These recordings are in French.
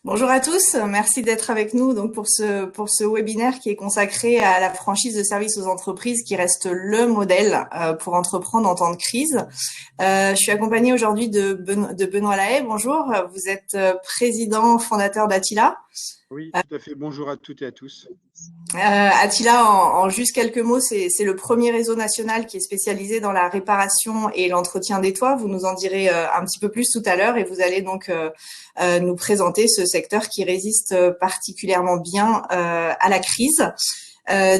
Bonjour à tous, merci d'être avec nous donc pour ce webinaire qui est consacré à la franchise de services aux entreprises qui reste le modèle pour entreprendre en temps de crise. Je suis accompagnée aujourd'hui de Benoît Lahaye. Bonjour, vous êtes président fondateur d'Attila. Oui, tout à fait. Bonjour à toutes et à tous. Attila, en juste quelques mots, c'est le premier réseau national qui est spécialisé dans la réparation et l'entretien des toits. Vous nous en direz un petit peu plus tout à l'heure et vous allez donc nous présenter ce secteur qui résiste particulièrement bien à la crise.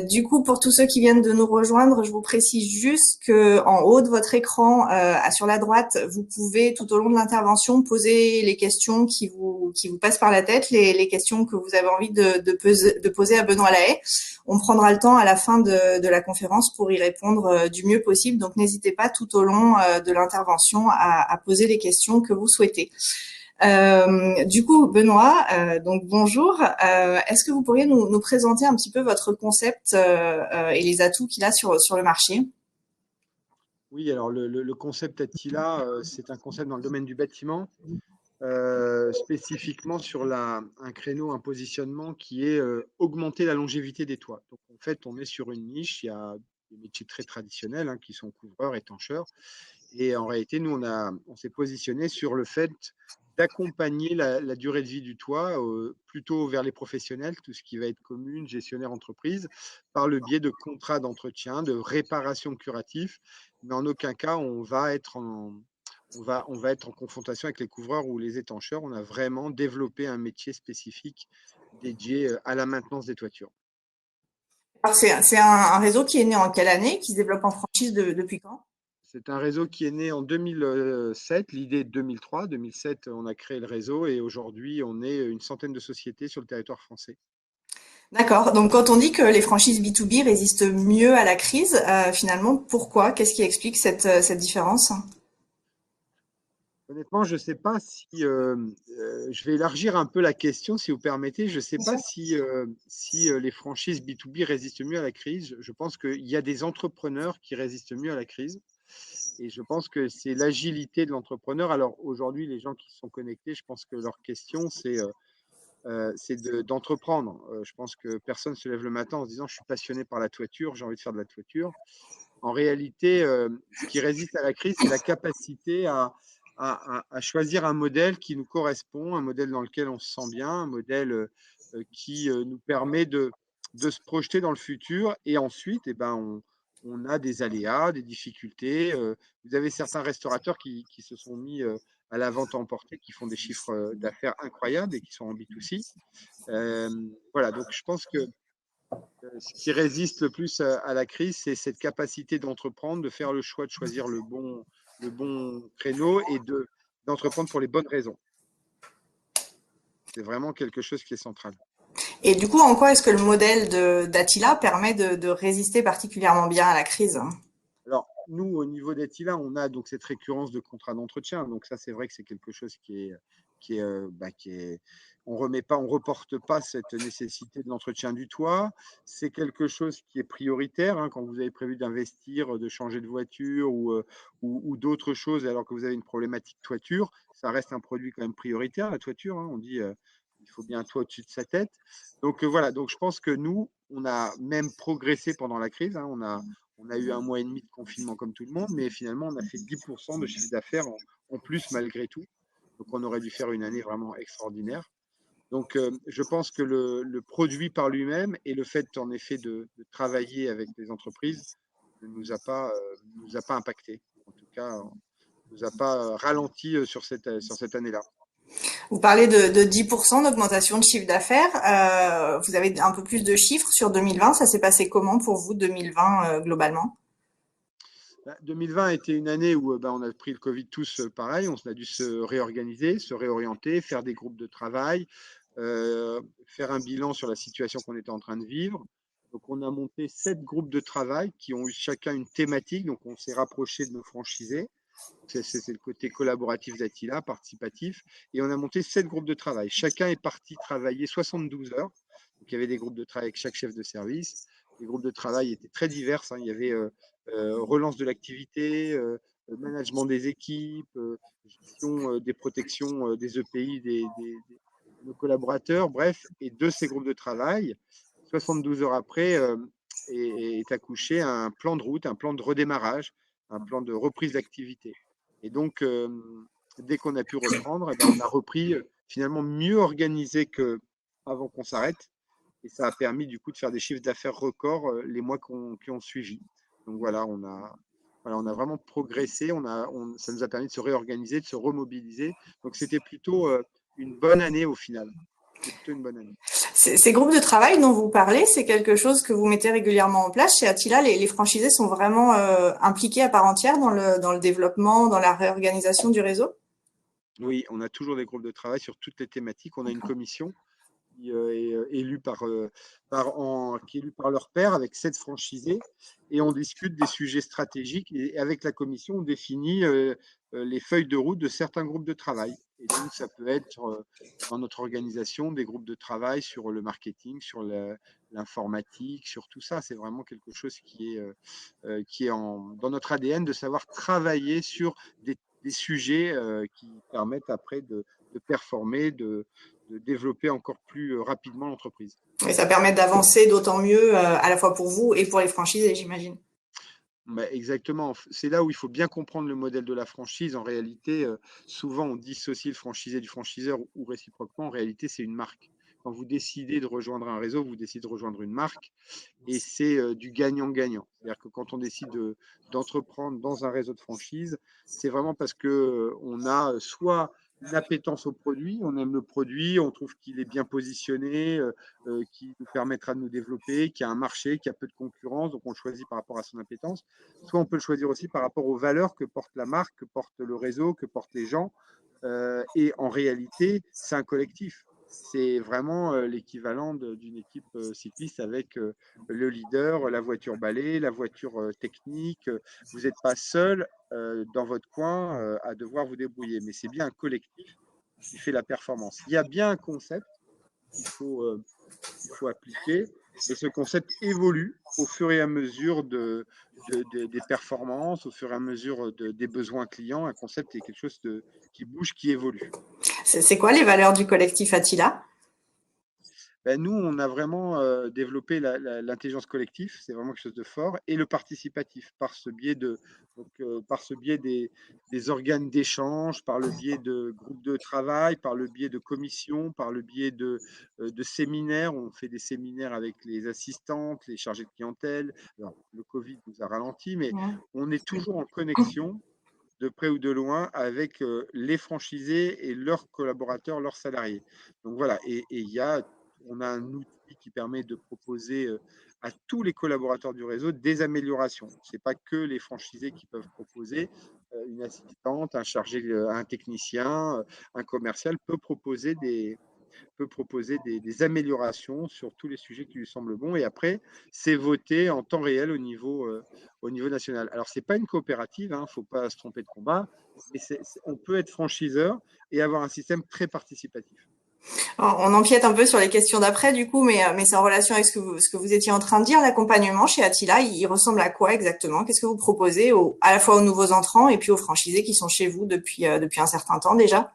Du coup, pour tous ceux qui viennent de nous rejoindre, je vous précise juste que en haut de votre écran, sur la droite, vous pouvez tout au long de l'intervention poser les questions qui vous passent par la tête, les questions que vous avez envie de poser à Benoît Lahaye. On prendra le temps à la fin de la conférence pour y répondre du mieux possible. Donc, n'hésitez pas tout au long de l'intervention à poser les questions que vous souhaitez. Du coup, Benoît, donc bonjour. Est-ce que vous pourriez nous présenter un petit peu votre concept et les atouts qu'il a sur le marché? Oui, alors le concept Attila, c'est un concept dans le domaine du bâtiment, spécifiquement sur un créneau, un positionnement qui est augmenter la longévité des toits. Donc en fait, on est sur une niche, il y a des métiers très traditionnels hein, qui sont couvreurs, étancheurs. Et en réalité, nous, on s'est positionné sur le fait d'accompagner la durée de vie du toit plutôt vers les professionnels, tout ce qui va être commune, gestionnaire, entreprise, par le biais de contrats d'entretien, de réparation curative. Mais en aucun cas, on va être en confrontation avec les couvreurs ou les étancheurs. On a vraiment développé un métier spécifique dédié à la maintenance des toitures. Alors, c'est un réseau qui est né en quelle année, qui se développe en franchise depuis quand? C'est un réseau qui est né en 2007, l'idée est de 2003. 2007, on a créé le réseau et aujourd'hui, on est une centaine de sociétés sur le territoire français. D'accord. Donc, quand on dit que les franchises B2B résistent mieux à la crise, finalement, pourquoi? Qu'est-ce qui explique cette différence? Honnêtement, je ne sais pas si je vais élargir un peu la question, si vous permettez. Je ne sais Bien pas sûr. si les franchises B2B résistent mieux à la crise. Je pense qu'il y a des entrepreneurs qui résistent mieux à la crise. Et je pense que c'est l'agilité de l'entrepreneur. Alors aujourd'hui, les gens qui sont connectés, je pense que leur question, c'est d'entreprendre. Je pense que personne se lève le matin en se disant je suis passionné par la toiture, j'ai envie de faire de la toiture. En réalité, ce qui résiste à la crise, c'est la capacité à choisir un modèle qui nous correspond, un modèle dans lequel on se sent bien, un modèle qui nous permet de se projeter dans le futur. Et ensuite, eh ben, on a des aléas, des difficultés. Vous avez certains restaurateurs qui se sont mis à la vente à emporter, qui font des chiffres d'affaires incroyables et qui sont en B2C. Voilà, donc je pense que ce qui résiste le plus à la crise, c'est cette capacité d'entreprendre, de faire le choix de choisir le bon créneau et d'entreprendre pour les bonnes raisons. C'est vraiment quelque chose qui est central. Et du coup, en quoi est-ce que le modèle d'Attila permet de résister particulièrement bien à la crise? Alors, nous, au niveau d'Attila, on a donc cette récurrence de contrats d'entretien. Donc ça, c'est vrai que c'est quelque chose qui est, on remet pas, on reporte pas cette nécessité de l'entretien du toit. C'est quelque chose qui est prioritaire hein, quand vous avez prévu d'investir, de changer de voiture ou d'autres choses, alors que vous avez une problématique toiture. Ça reste un produit quand même prioritaire, la toiture. Hein. On dit il faut bien un toit au-dessus de sa tête. Donc voilà. Donc je pense que nous, on a même progressé pendant la crise. Hein. On a eu un mois et demi de confinement comme tout le monde, mais finalement, on a fait 10% de chiffre d'affaires en plus malgré tout. Donc, on aurait dû faire une année vraiment extraordinaire. Donc, je pense que le produit par lui-même et le fait, en effet, de travailler avec des entreprises ne nous a pas impacté. En tout cas, ne nous a pas ralenti sur cette année-là. Vous parlez de 10% d'augmentation de chiffre d'affaires. Vous avez un peu plus de chiffres sur 2020. Ça s'est passé comment pour vous, 2020, globalement? 2020 a été une année où on a pris le Covid tous pareil, on a dû se réorganiser, se réorienter, faire des groupes de travail, faire un bilan sur la situation qu'on était en train de vivre. Donc on a monté 7 groupes de travail qui ont eu chacun une thématique, donc on s'est rapproché de nos franchisés. C'est le côté collaboratif d'Attila, participatif. Et on a monté 7 groupes de travail. Chacun est parti travailler 72 heures. Donc il y avait des groupes de travail avec chaque chef de service. Les groupes de travail étaient très divers. Hein. Il y avait relance de l'activité, management des équipes, gestion des protections des EPI, nos collaborateurs, bref, et de ces groupes de travail, 72 heures après, est accouché un plan de route, un plan de redémarrage, un plan de reprise d'activité. Et donc, dès qu'on a pu reprendre, eh ben, on a repris finalement mieux organisé qu'avant qu'on s'arrête. Et ça a permis du coup de faire des chiffres d'affaires records les mois qui ont suivi. Donc voilà, on a vraiment progressé, ça nous a permis de se réorganiser, de se remobiliser. Donc c'était plutôt une bonne année au final. C'était plutôt une bonne année. Ces groupes de travail dont vous parlez, c'est quelque chose que vous mettez régulièrement en place chez Attila. Les franchisés sont vraiment impliqués à part entière dans le développement, dans la réorganisation du réseau? Oui, on a toujours des groupes de travail sur toutes les thématiques. On a une D'accord. commission qui est élue qui est élue par leur père avec 7 franchisés et on discute des sujets stratégiques et avec la commission, on définit les feuilles de route de certains groupes de travail. Et donc, ça peut être dans notre organisation des groupes de travail sur le marketing, sur l'informatique, sur tout ça. C'est vraiment quelque chose qui est dans notre ADN de savoir travailler sur des sujets qui permettent après de performer, de développer encore plus rapidement l'entreprise. Et ça permet d'avancer d'autant mieux à la fois pour vous et pour les franchisés, j'imagine. Bah, exactement. C'est là où il faut bien comprendre le modèle de la franchise. En réalité, souvent on dissocie le franchisé du franchiseur ou réciproquement. En réalité, c'est une marque. Quand vous décidez de rejoindre un réseau, vous décidez de rejoindre une marque et c'est du gagnant-gagnant. C'est-à-dire que quand on décide d'entreprendre dans un réseau de franchise, c'est vraiment parce que on a soit une appétence au produit, on aime le produit, on trouve qu'il est bien positionné, qui nous permettra de nous développer, qu'il y a un marché, qu'il y a peu de concurrence, donc on le choisit par rapport à son appétence. Soit on peut le choisir aussi par rapport aux valeurs que porte la marque, que porte le réseau, que portent les gens. Et en réalité, c'est un collectif. C'est vraiment l'équivalent d'une équipe cycliste avec le leader, la voiture balai, la voiture technique. Vous n'êtes pas seul dans votre coin à devoir vous débrouiller, mais c'est bien un collectif qui fait la performance. Il y a bien un concept qu'il faut, qu'il faut appliquer. Et ce concept évolue au fur et à mesure des performances, au fur et à mesure des besoins clients. Un concept est quelque chose qui bouge, qui évolue. C'est quoi les valeurs du collectif Attila? Ben, nous, on a vraiment développé l'intelligence collective, c'est vraiment quelque chose de fort, et le participatif par ce biais des organes d'échange, par le biais de groupes de travail, par le biais de commissions, par le biais de séminaires. On fait des séminaires avec les assistantes, les chargés de clientèle. Alors, le Covid nous a ralenti, mais on est toujours en connexion de près ou de loin avec les franchisés et leurs collaborateurs, leurs salariés. Donc voilà, on a un outil qui permet de proposer à tous les collaborateurs du réseau des améliorations. Ce n'est pas que les franchisés qui peuvent proposer. Une assistante, un chargé, un technicien, un commercial peut proposer des améliorations sur tous les sujets qui lui semblent bons. Et après, c'est voté en temps réel au niveau national. Alors, ce n'est pas une coopérative, il ne faut pas se tromper de combat, mais on peut être franchiseur et avoir un système très participatif. On empiète un peu sur les questions d'après, du coup, mais c'est en relation avec ce que vous étiez en train de dire. L'accompagnement chez Attila, il ressemble à quoi exactement? Qu'est-ce que vous proposez à la fois aux nouveaux entrants et puis aux franchisés qui sont chez vous depuis un certain temps déjà?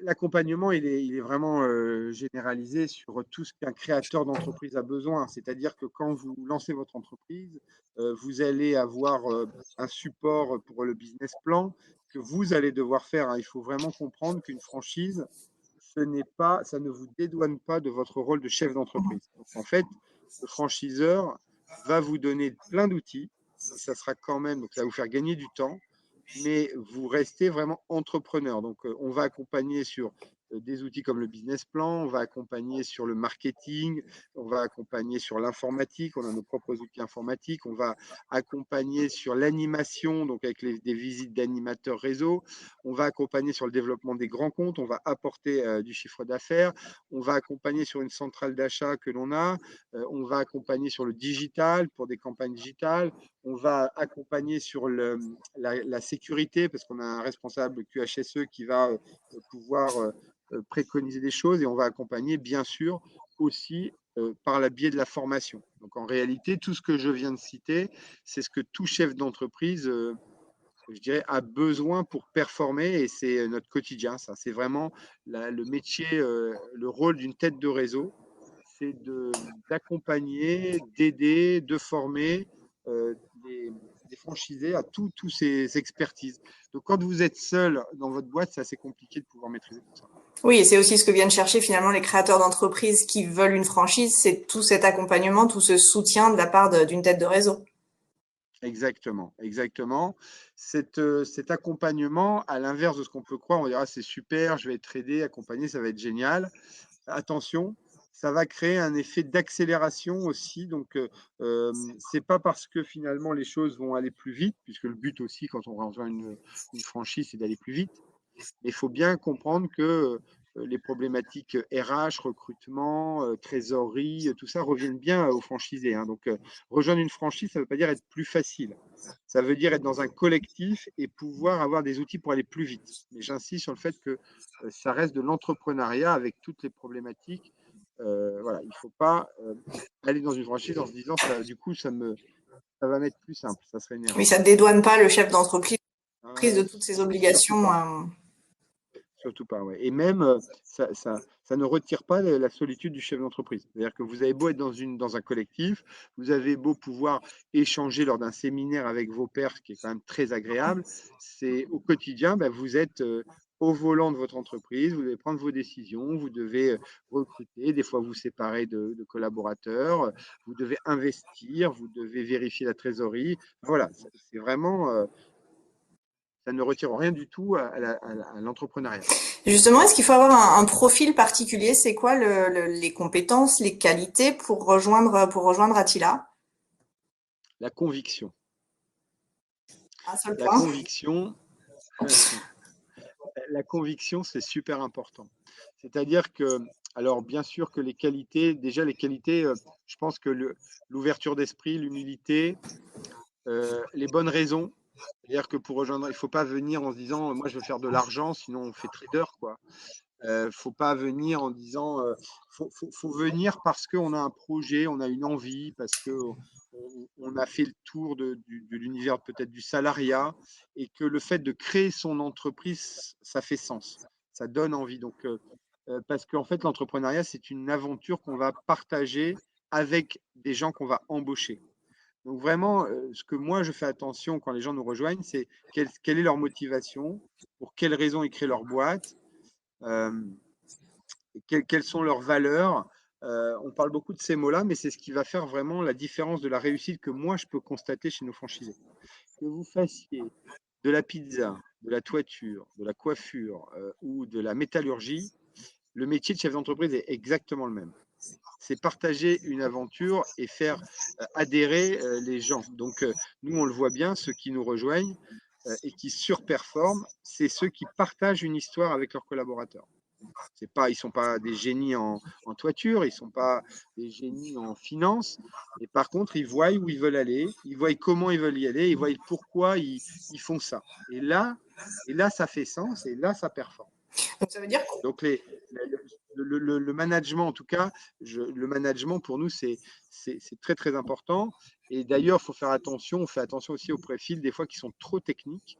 L'accompagnement, il est vraiment généralisé sur tout ce qu'un créateur d'entreprise a besoin. C'est-à-dire que quand vous lancez votre entreprise, vous allez avoir un support pour le business plan que vous allez devoir faire, hein. Il faut vraiment comprendre qu'une franchise, ça ne vous dédouane pas de votre rôle de chef d'entreprise. Donc, en fait, le franchiseur va vous donner plein d'outils, et ça sera quand même, donc ça va vous faire gagner du temps, mais vous restez vraiment entrepreneur. Donc, on va accompagner sur des outils comme le business plan, on va accompagner sur le marketing, on va accompagner sur l'informatique, on a nos propres outils informatiques, on va accompagner sur l'animation, donc avec des visites d'animateurs réseau, on va accompagner sur le développement des grands comptes, on va apporter du chiffre d'affaires, on va accompagner sur une centrale d'achat que l'on a, on va accompagner sur le digital pour des campagnes digitales, on va accompagner sur la sécurité parce qu'on a un responsable QHSE qui va pouvoir préconiser des choses et on va accompagner bien sûr aussi par le biais de la formation. Donc en réalité, tout ce que je viens de citer, c'est ce que tout chef d'entreprise je dirais, a besoin pour performer et c'est notre quotidien, ça. C'est vraiment le métier, le rôle d'une tête de réseau, c'est d'accompagner, d'aider, de former des franchisés à tous ces expertises. Donc, quand vous êtes seul dans votre boîte, c'est assez compliqué de pouvoir maîtriser tout ça. Oui, et c'est aussi ce que viennent chercher finalement les créateurs d'entreprises qui veulent une franchise, c'est tout cet accompagnement, tout ce soutien de la part d'une tête de réseau. Exactement, exactement. Cet accompagnement, à l'inverse de ce qu'on peut croire, on dira c'est super, je vais être aidé, accompagné, ça va être génial. Attention, ça va créer un effet d'accélération aussi. Donc, c'est pas parce que finalement les choses vont aller plus vite, puisque le but aussi quand on rejoint une franchise, c'est d'aller plus vite. Mais il faut bien comprendre que les problématiques RH, recrutement, trésorerie, tout ça reviennent bien aux franchisés, hein. Donc, rejoindre une franchise, ça ne veut pas dire être plus facile. Ça veut dire être dans un collectif et pouvoir avoir des outils pour aller plus vite. Mais j'insiste sur le fait que ça reste de l'entrepreneuriat avec toutes les problématiques. Voilà, il ne faut pas aller dans une franchise en se disant ça, du coup, ça va m'être plus simple. Ça serait une Oui, erreur. ça ne dédouane pas le chef d'entreprise prise de toutes ses Surtout obligations. pas. Surtout pas, ouais. Et même, ça ne retire pas la solitude du chef d'entreprise. C'est-à-dire que vous avez beau être dans un collectif, vous avez beau pouvoir échanger lors d'un séminaire avec vos pairs, ce qui est quand même très agréable, c'est au quotidien, ben, vous êtes au volant de votre entreprise, vous devez prendre vos décisions, vous devez recruter, des fois vous séparer de collaborateurs, vous devez investir, vous devez vérifier la trésorerie. Voilà, c'est vraiment, ça ne retire rien du tout à l'entrepreneuriat. Justement, est-ce qu'il faut avoir un profil particulier? C'est quoi les compétences, les qualités pour rejoindre Attila? La conviction. Un seul La point. conviction, la conviction, c'est super important. C'est-à-dire que, alors bien sûr que les qualités, déjà les qualités, je pense que l'ouverture d'esprit, l'humilité, les bonnes raisons. C'est-à-dire que pour rejoindre, il ne faut pas venir en se disant, moi je veux faire de l'argent, sinon on fait trader, quoi. Faut pas venir en disant, faut venir parce qu'on a un projet, on a une envie, parce que on a fait le tour de l'univers peut-être du salariat et que le fait de créer son entreprise, ça fait sens, ça donne envie. Donc, parce qu'en fait, l'entrepreneuriat, c'est une aventure qu'on va partager avec des gens qu'on va embaucher. Donc vraiment, ce que moi je fais attention quand les gens nous rejoignent, c'est quelle est leur motivation, pour quelles raisons ils créent leur boîte, euh, quelles sont leurs valeurs. On parle beaucoup de ces mots-là, mais c'est ce qui va faire vraiment la différence de la réussite que moi je peux constater chez nos franchisés. Que vous fassiez de la pizza, de la toiture, de la coiffure ou de la métallurgie, le métier de chef d'entreprise est exactement le même. C'est partager une aventure et faire adhérer les gens. Donc, nous, on le voit bien, ceux qui nous rejoignent et qui surperforment, c'est ceux qui partagent une histoire avec leurs collaborateurs. Ils ne sont pas des génies en toiture, ils ne sont pas des génies en finance. Et par contre, ils voient où ils veulent aller, ils voient comment ils veulent y aller, ils voient pourquoi ils font ça. Et là, ça fait sens et là, ça performe. Donc ça veut dire Donc, le management, en tout cas, le management pour nous, c'est très, très important. Et d'ailleurs, il faut faire attention. On fait attention aussi aux profils, des fois, qui sont trop techniques,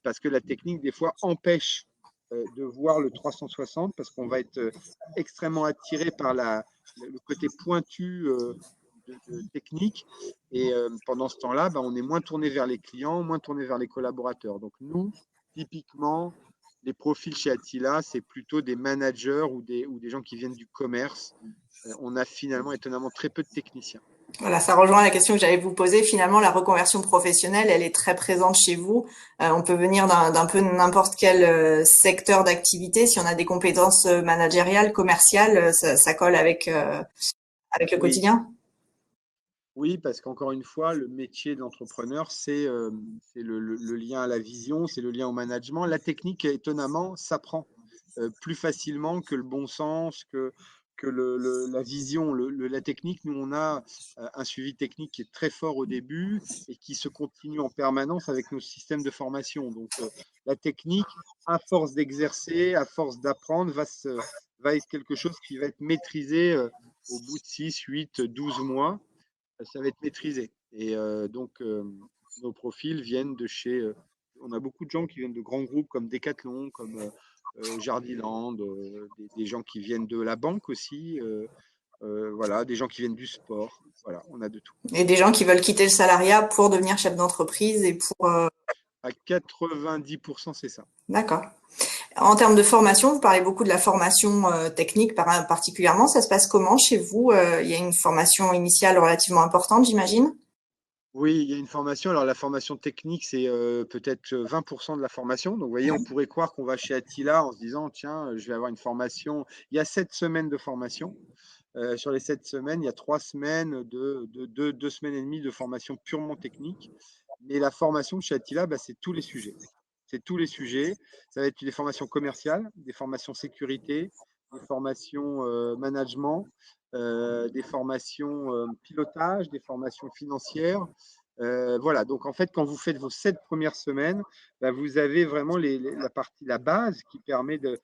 parce que la technique, des fois, empêche de voir le 360, parce qu'on va être extrêmement attiré par le côté pointu technique. Et pendant ce temps-là, ben, on est moins tourné vers les clients, moins tourné vers les collaborateurs. Donc, nous, typiquement, les profils chez Attila, c'est plutôt des managers ou des gens qui viennent du commerce. On a finalement étonnamment très peu de techniciens. voilà, ça rejoint la question que j'allais vous poser. Finalement, la reconversion professionnelle, elle est très présente chez vous. On peut venir d'un peu n'importe quel secteur d'activité. Si on a des compétences managériales, commerciales, ça colle avec le Oui, quotidien. oui, parce qu'encore une fois, le métier d'entrepreneur, c'est le lien à la vision, c'est le lien au management. La technique, étonnamment, s'apprend plus facilement que le bon sens, que la vision. La technique, nous, on a un suivi technique qui est très fort au début et qui se continue en permanence avec nos systèmes de formation. Donc, la technique, à force d'exercer, à force d'apprendre, va être quelque chose qui va être maîtrisé au bout de 6, 8, 12 mois. Ça va être maîtrisé. Et donc, nos profils viennent de chez on a beaucoup de gens qui viennent de grands groupes comme Decathlon, comme Jardiland, des gens qui viennent de la banque aussi, voilà, des gens qui viennent du sport. Voilà, on a de tout. Et des gens qui veulent quitter le salariat pour devenir chef d'entreprise et pour… À 90%, c'est ça. D'accord. En termes de formation, vous parlez beaucoup de la formation technique particulièrement. Ça se passe comment chez vous? Il y a une formation initiale relativement importante, j'imagine? Oui, il y a une formation. Alors, la formation technique, c'est peut-être 20% de la formation. Donc, vous voyez, on pourrait croire qu'on va chez Attila en se disant, tiens, je vais avoir une formation. Il y a 7 semaines de formation. Sur les 7 semaines, il y a 3 semaines de 2 semaines et demie de formation purement technique. Mais la formation chez Attila, bah, c'est tous les sujets. C'est tous les sujets. Ça va être des formations commerciales, des formations sécurité, des formations management, des formations pilotage, des formations financières. Voilà, donc en fait, quand vous faites vos 7 premières semaines, bah, vous avez vraiment la partie, la base qui permet de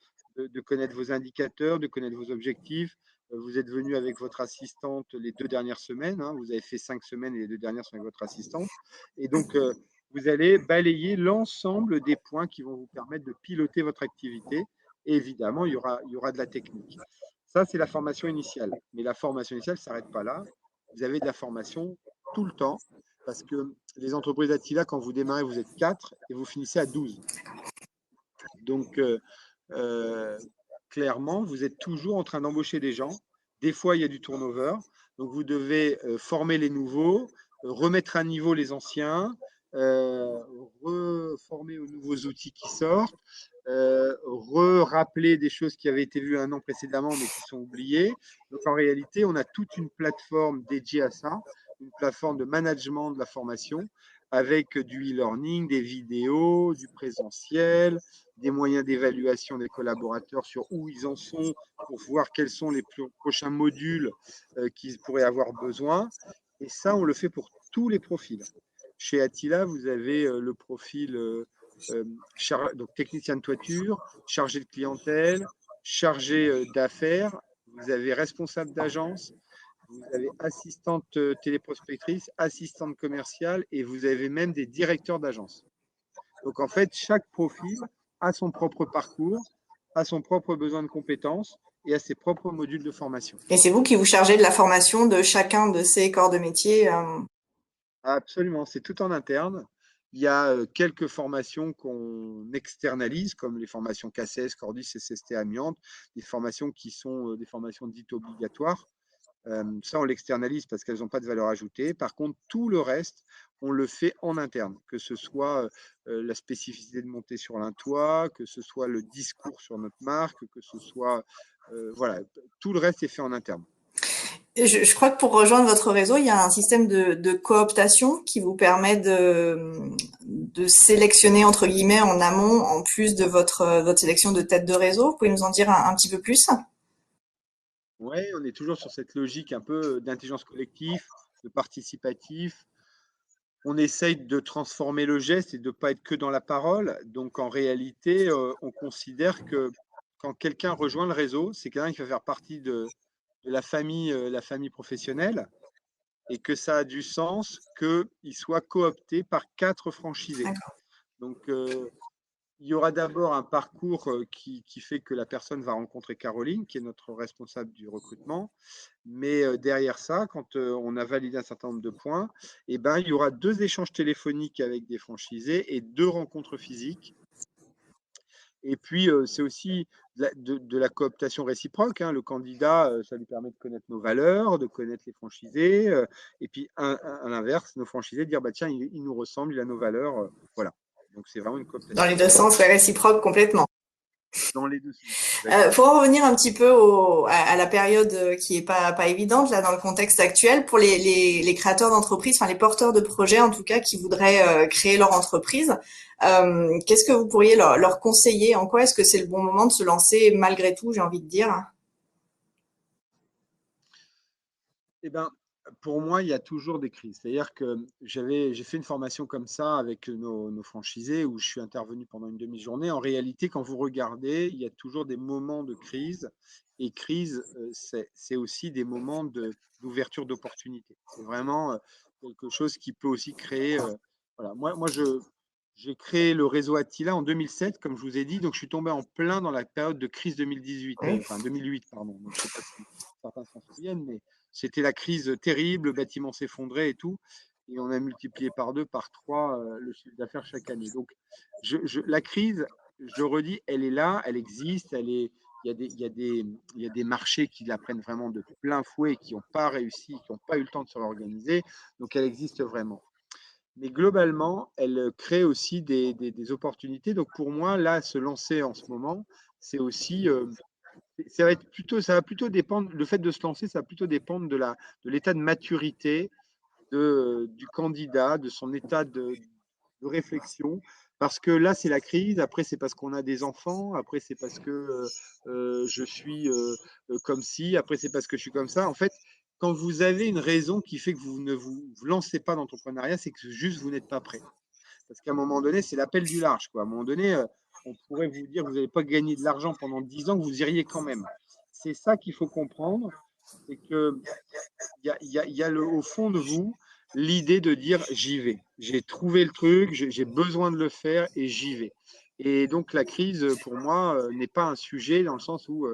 connaître vos indicateurs, de connaître vos objectifs. Vous êtes venu avec votre assistante les 2 dernières semaines, hein, vous avez fait 5 semaines et les 2 dernières sont avec votre assistante. Et donc, vous allez balayer l'ensemble des points qui vont vous permettre de piloter votre activité. Et évidemment, il y aura de la technique. Ça, c'est la formation initiale. Mais la formation initiale ne s'arrête pas là. Vous avez de la formation tout le temps. Parce que les entreprises Attila, quand vous démarrez, vous êtes 4 et vous finissez à 12. Donc, clairement, vous êtes toujours en train d'embaucher des gens. Des fois, il y a du turnover. Donc, vous devez former les nouveaux, remettre à niveau les anciens, reformer aux nouveaux outils qui sortent, rappeler des choses qui avaient été vues un an précédemment mais qui sont oubliées. Donc, en réalité, on a toute une plateforme dédiée à ça, une plateforme de management de la formation avec du e-learning, des vidéos, du présentiel, des moyens d'évaluation des collaborateurs sur où ils en sont pour voir quels sont les prochains modules qu'ils pourraient avoir besoin. Et ça, on le fait pour tous les profils. Chez Attila, vous avez le profil donc technicien de toiture, chargé de clientèle, chargé d'affaires, vous avez responsable d'agence, vous avez assistante téléprospectrice, assistante commerciale et vous avez même des directeurs d'agence. Donc en fait, chaque profil a son propre parcours, a son propre besoin de compétences et a ses propres modules de formation. Et c'est vous qui vous chargez de la formation de chacun de ces corps de métier. Absolument, c'est tout en interne. Il y a quelques formations qu'on externalise, comme les formations CACES, Cordis, CCST, Amiante, des formations qui sont des formations dites obligatoires. Ça, on l'externalise parce qu'elles n'ont pas de valeur ajoutée. Par contre, tout le reste, on le fait en interne, que ce soit la spécificité de monter sur un toit, que ce soit le discours sur notre marque, que ce soit… voilà, tout le reste est fait en interne. Je crois que pour rejoindre votre réseau, il y a un système de cooptation qui vous permet de sélectionner, entre guillemets, en amont, en plus de votre sélection de tête de réseau. Vous pouvez nous en dire un petit peu plus? Oui, on est toujours sur cette logique un peu d'intelligence collective, de participatif. On essaye de transformer le geste et de ne pas être que dans la parole. Donc, en réalité, on considère que quand quelqu'un rejoint le réseau, c'est quelqu'un qui va faire partie de la famille professionnelle et que ça a du sens qu'il soit coopté par 4 franchisés. Donc, il y aura d'abord un parcours qui fait que la personne va rencontrer Caroline, qui est notre responsable du recrutement. Mais derrière ça, quand on a validé un certain nombre de points, eh ben, il y aura 2 échanges téléphoniques avec des franchisés et 2 rencontres physiques. Et puis, c'est aussi de la cooptation réciproque, hein. Le candidat, ça lui permet de connaître nos valeurs, de connaître les franchisés. Et puis, à l'inverse, nos franchisés, dire, bah, tiens, il nous ressemble, il a nos valeurs. Voilà. Donc, c'est vraiment une Dans cooptation. les deux sens, ouais, réciproque complètement. Dans les 2 sens, exactement. Pour en revenir un petit peu à la période qui est pas évidente là dans le contexte actuel, pour les créateurs d'entreprises, enfin les porteurs de projets en tout cas qui voudraient créer leur entreprise, qu'est-ce que vous pourriez leur conseiller? En quoi est-ce que c'est le bon moment de se lancer malgré tout, j'ai envie de dire? Eh ben, pour moi, il y a toujours des crises. C'est-à-dire que j'ai fait une formation comme ça avec nos franchisés où je suis intervenu pendant une demi-journée. En réalité, quand vous regardez, il y a toujours des moments de crise. Et crise, c'est aussi des moments d'ouverture d'opportunités. C'est vraiment quelque chose qui peut aussi créer. Voilà. Moi, J'ai créé le réseau Attila en 2007, comme je vous ai dit. Donc, je suis tombé en plein dans la période de crise 2018, Oui. enfin 2008, pardon. Donc, je ne sais pas si certains s'en souviennent, mais c'était la crise terrible, le bâtiment s'effondrait et tout. Et on a multiplié par 2, par 3 le chiffre d'affaires chaque année. Donc, la crise, je redis, elle est là, elle existe, il y a il y a des marchés qui la prennent vraiment de plein fouet et qui n'ont pas réussi, qui n'ont pas eu le temps de se réorganiser. Donc, elle existe vraiment. Mais globalement, elle crée aussi des opportunités. Donc pour moi, là, se lancer en ce moment, c'est aussi, ça va plutôt dépendre, le fait de se lancer, ça va plutôt dépendre de l'état de maturité du candidat, de son état de réflexion. Parce que là, c'est la crise. Après, c'est parce qu'on a des enfants. Après, c'est parce que je suis comme ci. Après, c'est parce que je suis comme ça. En fait, quand vous avez une raison qui fait que vous ne vous lancez pas dans l'entrepreneuriat, c'est que juste vous n'êtes pas prêt. Parce qu'à un moment donné, c'est l'appel du large, quoi. À un moment donné, on pourrait vous dire que vous n'avez pas gagné de l'argent pendant 10 ans, que vous iriez quand même. C'est ça qu'il faut comprendre. C'est que il y a au fond de vous l'idée de dire j'y vais. J'ai trouvé le truc, j'ai besoin de le faire et j'y vais. Et donc la crise, pour moi, n'est pas un sujet dans le sens où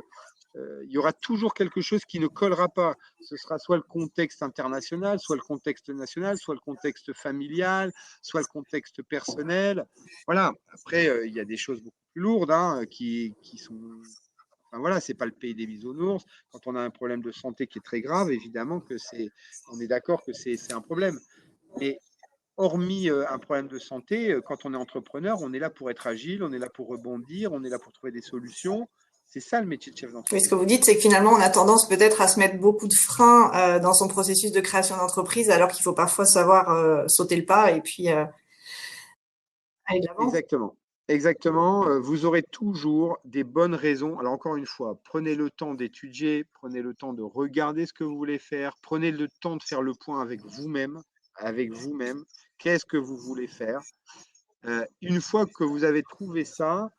il y aura toujours quelque chose qui ne collera pas. Ce sera soit le contexte international, soit le contexte national, soit le contexte familial, soit le contexte personnel. Voilà. Après, il y a des choses beaucoup plus lourdes qui sont. Enfin, voilà, c'est pas le pays des bisounours. Quand on a un problème de santé qui est très grave, évidemment que on est d'accord que c'est un problème. Mais hormis un problème de santé, quand on est entrepreneur, on est là pour être agile, on est là pour rebondir, on est là pour trouver des solutions. C'est ça le métier de chef Oui, ce d'entreprise. que vous dites, c'est que finalement, on a tendance peut-être à se mettre beaucoup de freins dans son processus de création d'entreprise, alors qu'il faut parfois savoir sauter le pas et puis aller de l'avant. Exactement. Exactement. Vous aurez toujours des bonnes raisons. Alors encore une fois, prenez le temps d'étudier, prenez le temps de regarder ce que vous voulez faire, prenez le temps de faire le point avec vous-même, avec vous-même. Qu'est-ce que vous voulez faire? Une fois que vous avez trouvé ça,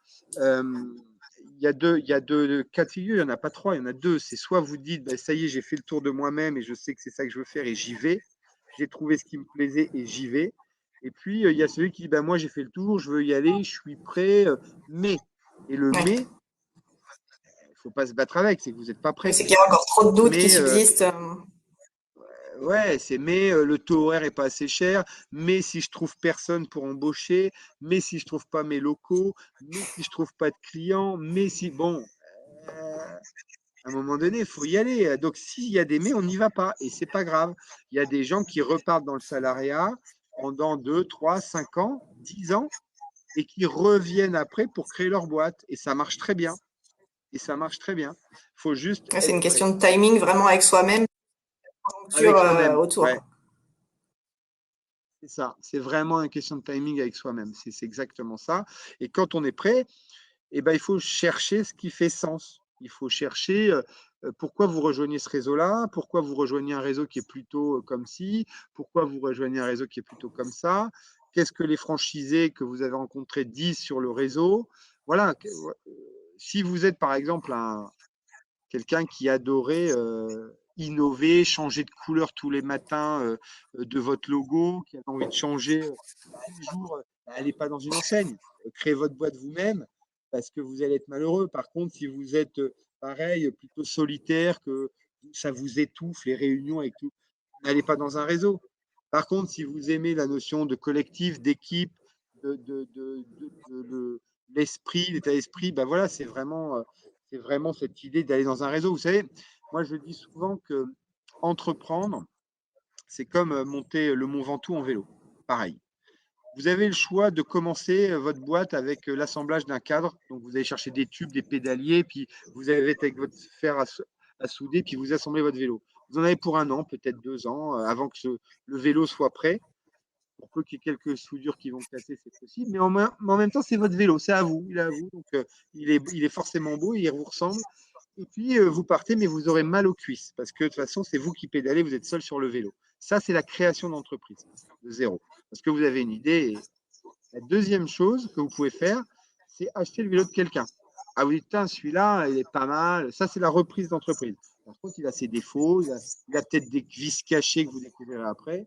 il y a deux cas de figure, il n'y en a pas trois, il y en a deux. C'est soit vous dites, ben, ça y est, j'ai fait le tour de moi-même et je sais que c'est ça que je veux faire et j'y vais. J'ai trouvé ce qui me plaisait et j'y vais. Et puis, il y a celui qui dit, ben, moi, j'ai fait le tour, je veux y aller, je suis prêt, mais. Et le Oui. mais, il ne faut pas se battre avec, c'est que vous n'êtes pas Oui, prêt. c'est qu'il y a encore trop de doutes qui Mais subsistent. ouais, c'est mais le taux horaire est pas assez cher, mais si je trouve personne pour embaucher, mais si je trouve pas mes locaux, mais si je trouve pas de clients, mais si bon, à un moment donné, il faut y aller. Donc s'il y a des mais, on n'y va pas et c'est pas grave. Il y a des gens qui repartent dans le salariat pendant 2, 3, 5 ans, 10 ans et qui reviennent après pour créer leur boîte et ça marche très bien. Et ça marche très bien. Il faut juste Ouais, c'est être une prêt question de timing vraiment avec soi-même, avec soi-même. Ouais. autour. C'est ça, c'est vraiment une question de timing avec soi-même. C'est exactement ça. Et quand on est prêt, eh ben, il faut chercher ce qui fait sens. Il faut chercher pourquoi vous rejoignez ce réseau-là, pourquoi vous rejoignez un réseau qui est plutôt comme ci, pourquoi vous rejoignez un réseau qui est plutôt comme ça, qu'est-ce que les franchisés que vous avez rencontrés disent sur le réseau. Voilà. Si vous êtes par exemple quelqu'un qui adorait innover, changer de couleur tous les matins de votre logo, qui a envie de changer tous les jours, allez pas dans une enseigne, créez votre boîte vous-même parce que vous allez être malheureux. Par contre, si vous êtes pareil, plutôt solitaire, que ça vous étouffe, les réunions avec tout, n'allez pas dans un réseau. Par contre, si vous aimez la notion de collectif, d'équipe, de l'esprit, l'état d'esprit, ben voilà, c'est vraiment cette idée d'aller dans un réseau. Vous savez, moi je dis souvent que entreprendre, c'est comme monter le Mont Ventoux en vélo. Pareil. Vous avez le choix de commencer votre boîte avec l'assemblage d'un cadre. Donc, vous allez chercher des tubes, des pédaliers, puis vous avez avec votre fer à souder, puis vous assemblez votre vélo. Vous en avez pour 1 an, peut-être 2 ans, avant que le vélo soit prêt. Pour peu qu'il y ait quelques soudures qui vont casser, c'est possible. Mais en même temps, c'est votre vélo, c'est à vous, il est à vous. Donc, il est forcément beau, il vous ressemble. Et puis, vous partez, mais vous aurez mal aux cuisses, parce que de toute façon, c'est vous qui pédalez, vous êtes seul sur le vélo. Ça, c'est la création d'entreprise, de zéro. Parce que vous avez une idée. Et la deuxième chose que vous pouvez faire, c'est acheter le vélo de quelqu'un. Ah, vous dites, celui-là, il est pas mal. Ça, c'est la reprise d'entreprise. Par contre, il a ses défauts, il a peut-être des vis cachés que vous découvrirez après.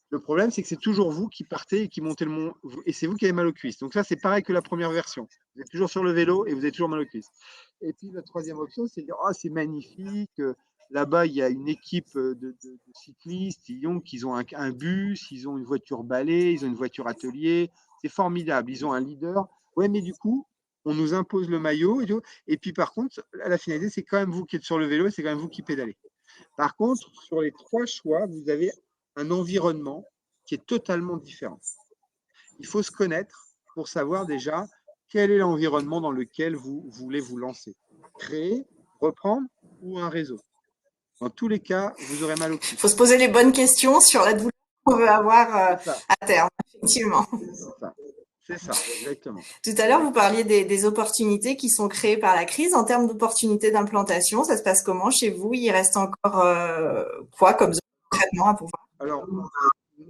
Le problème, c'est que c'est toujours vous qui partez et qui montez le mont, et c'est vous qui avez mal aux cuisses. Donc ça, c'est pareil que la première version. Vous êtes toujours sur le vélo et vous avez toujours mal aux cuisses. Et puis la troisième option, c'est de dire, oh, c'est magnifique. Là-bas, il y a une équipe de cyclistes. Ils ont un bus, ils ont une voiture balai, ils ont une voiture atelier. C'est formidable. Ils ont un leader. Ouais, mais du coup, on nous impose le maillot. Et puis par contre, à la finalité, c'est quand même vous qui êtes sur le vélo et c'est quand même vous qui pédalez. Par contre, sur les trois choix, vous avez un environnement qui est totalement différent. Il faut se connaître pour savoir déjà quel est l'environnement dans lequel vous voulez vous lancer. Créer, reprendre ou un réseau. Dans tous les cas, vous aurez mal au Il faut cuisse. se poser les bonnes questions sur la douleur qu'on veut avoir C'est ça, à terme, effectivement. c'est ça, c'est ça, exactement. Tout à l'heure, vous parliez des opportunités qui sont créées par la crise. En termes d'opportunités d'implantation, ça se passe comment chez vous? Il reste encore quoi comme zone de traitement à pouvoir? Alors,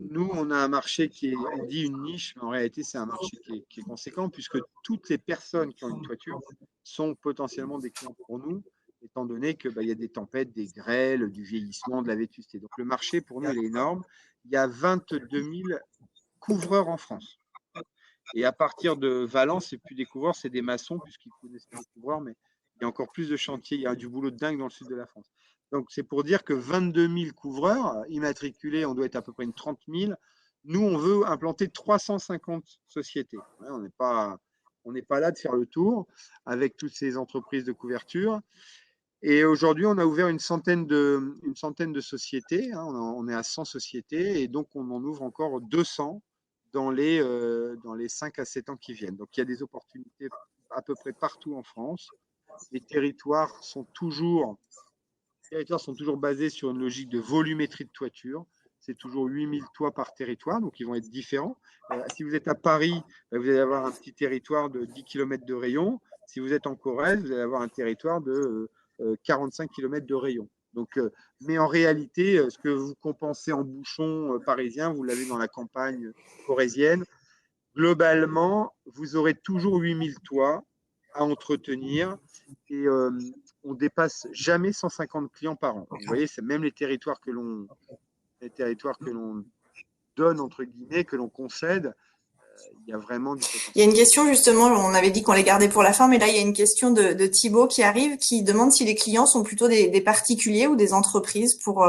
nous, on a un marché qui est, on dit une niche, mais en réalité, c'est un marché qui est conséquent puisque toutes les personnes qui ont une toiture sont potentiellement des clients pour nous, étant donné que, bah, il y a des tempêtes, des grêles, du vieillissement, de la vétusté. Donc, le marché, pour nous, il est énorme. Il y a 22 000 couvreurs en France. Et à partir de Valence, c'est plus des couvreurs, c'est des maçons, puisqu'ils connaissent les couvreurs, mais il y a encore plus de chantiers, il y a du boulot de dingue dans le sud de la France. Donc c'est pour dire que 22 000 couvreurs immatriculés, on doit être à peu près une 30 000. Nous, on veut implanter 350 sociétés. Ouais, on n'est pas là de faire le tour avec toutes ces entreprises de couverture. Et aujourd'hui, on a ouvert une centaine de sociétés, hein, on est à 100 sociétés et donc on en ouvre encore 200 dans les 5 à 7 ans qui viennent. Donc il y a des opportunités à peu près partout en France. Les territoires sont toujours basés sur une logique de volumétrie de toiture. C'est toujours 8000 toits par territoire, donc ils vont être différents. Si vous êtes à Paris, vous allez avoir un petit territoire de 10 km de rayon. Si vous êtes en Corrèze, vous allez avoir un territoire de 45 km de rayon. Donc, mais en réalité, ce que vous compensez en bouchon parisien, vous l'avez dans la campagne corrézienne. Globalement, vous aurez toujours 8000 toits à entretenir et on dépasse jamais 150 clients par an. Vous voyez, c'est même les territoires que l'on donne, entre guillemets, que l'on concède, il y a vraiment du potentiel. Il y a une question justement, on avait dit qu'on les gardait pour la fin, mais là il y a une question de Thibaut qui arrive, qui demande si les clients sont plutôt des particuliers ou des entreprises pour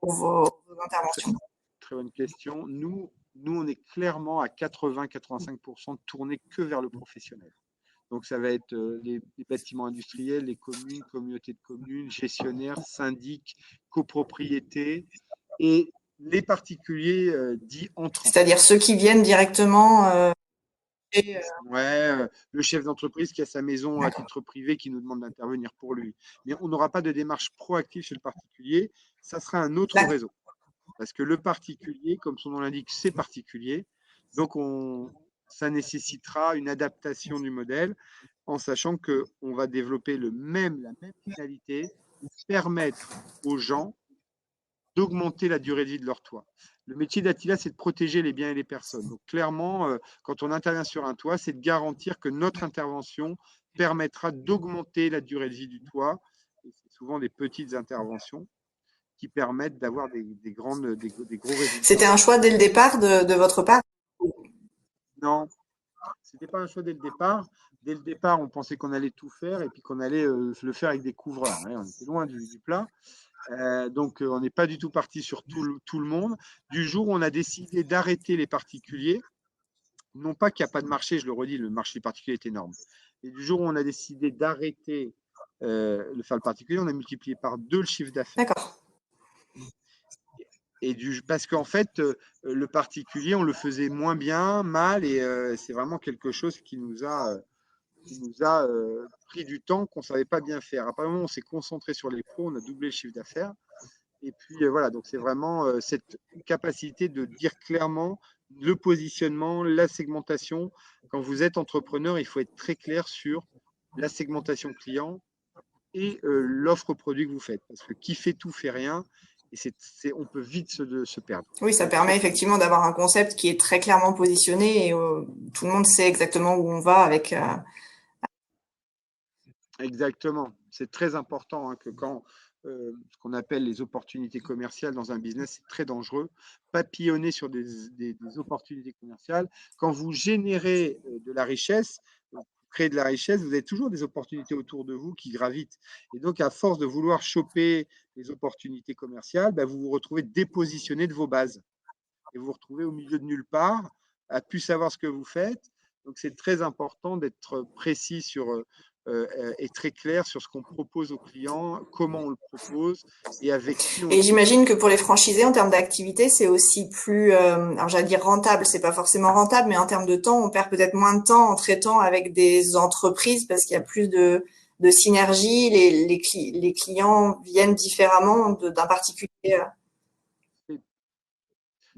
vos interventions. Très bonne question. Nous, on est clairement à 80-85% tournés que vers le professionnel. Donc, ça va être les bâtiments industriels, les communes, communautés de communes, gestionnaires, syndics, copropriétés et les particuliers dits entrants. C'est-à-dire ceux qui viennent directement. Ouais, le chef d'entreprise qui a sa maison à titre privé qui nous demande d'intervenir pour lui. Mais on n'aura pas de démarche proactive chez le particulier. Ça sera un autre réseau. Parce que le particulier, comme son nom l'indique, c'est particulier. Donc, ça nécessitera une adaptation du modèle en sachant qu'on va développer la même finalité, permettre aux gens d'augmenter la durée de vie de leur toit. Le métier d'Attila, c'est de protéger les biens et les personnes. Donc clairement, quand on intervient sur un toit, c'est de garantir que notre intervention permettra d'augmenter la durée de vie du toit. C'est souvent des petites interventions qui permettent d'avoir des gros résultats. C'était un choix dès le départ de votre part? Non, ce n'était pas un choix dès le départ. Dès le départ, on pensait qu'on allait tout faire et puis qu'on allait le faire avec des couvreurs. On était loin du plat. Donc, on n'est pas du tout parti sur tout le monde. Du jour où on a décidé d'arrêter les particuliers, non pas qu'il n'y a pas de marché, je le redis, le marché particulier est énorme. Et du jour où on a décidé d'arrêter le particulier, on a multiplié par 2 le chiffre d'affaires. D'accord. Parce qu'en fait, le particulier, on le faisait moins bien, mal, et c'est vraiment quelque chose qui nous a pris du temps qu'on ne savait pas bien faire. Apparemment, on s'est concentré sur les pros, on a doublé le chiffre d'affaires. Et puis voilà, donc c'est vraiment cette capacité de dire clairement le positionnement, la segmentation. Quand vous êtes entrepreneur, il faut être très clair sur la segmentation client et l'offre produit que vous faites. Parce que qui fait tout fait rien. Et on peut vite se perdre. Oui, ça permet effectivement d'avoir un concept qui est très clairement positionné et tout le monde sait exactement où on va avec. Exactement. C'est très important hein, que quand ce qu'on appelle les opportunités commerciales dans un business, c'est très dangereux. Papillonner sur des opportunités commerciales. Quand vous générez de la richesse, vous créez de la richesse, vous avez toujours des opportunités autour de vous qui gravitent. Et donc, à force de vouloir choper les opportunités commerciales, ben, vous vous retrouvez dépositionné de vos bases. Et vous vous retrouvez au milieu de nulle part, à plus savoir ce que vous faites. Donc, c'est très important d'être précis et très clair sur ce qu'on propose aux clients, comment on le propose et avec qui on le Et propose. j'imagine que pour les franchisés, en termes d'activité, c'est aussi plus, alors j'allais dire rentable, c'est pas forcément rentable, mais en termes de temps, on perd peut-être moins de temps en traitant avec des entreprises parce qu'il y a plus de synergie, les clients viennent différemment d'un particulier.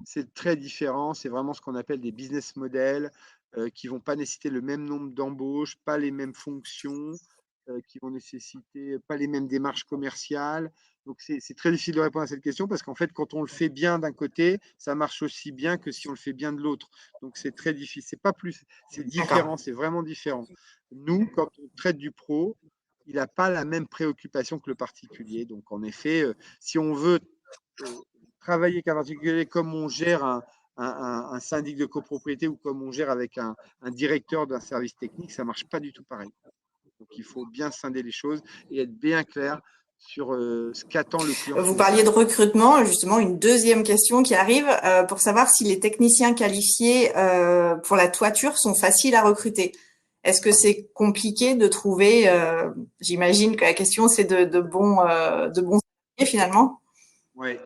C'est très différent, c'est vraiment ce qu'on appelle des business models qui vont pas nécessiter le même nombre d'embauches, pas les mêmes fonctions, qui vont nécessiter pas les mêmes démarches commerciales. Donc c'est très difficile de répondre à cette question parce qu'en fait, quand on le fait bien d'un côté, ça marche aussi bien que si on le fait bien de l'autre. Donc c'est très difficile. C'est pas plus, c'est D'accord. différent, c'est vraiment différent. Nous, quand on traite du pro, il n'a pas la même préoccupation que le particulier. Donc en effet, si on veut euh, travailler qu'un particulier comme on gère un syndic de copropriété ou comme on gère avec un directeur d'un service technique, ça ne marche pas du tout pareil. Donc il faut bien scinder les choses et être bien clair sur ce qu'attend le client Vous final. parliez de recrutement, justement, une deuxième question qui arrive pour savoir si les techniciens qualifiés pour la toiture sont faciles à recruter. Est-ce que c'est compliqué de trouver, j'imagine que la question c'est de bons salariés finalement. Ouais.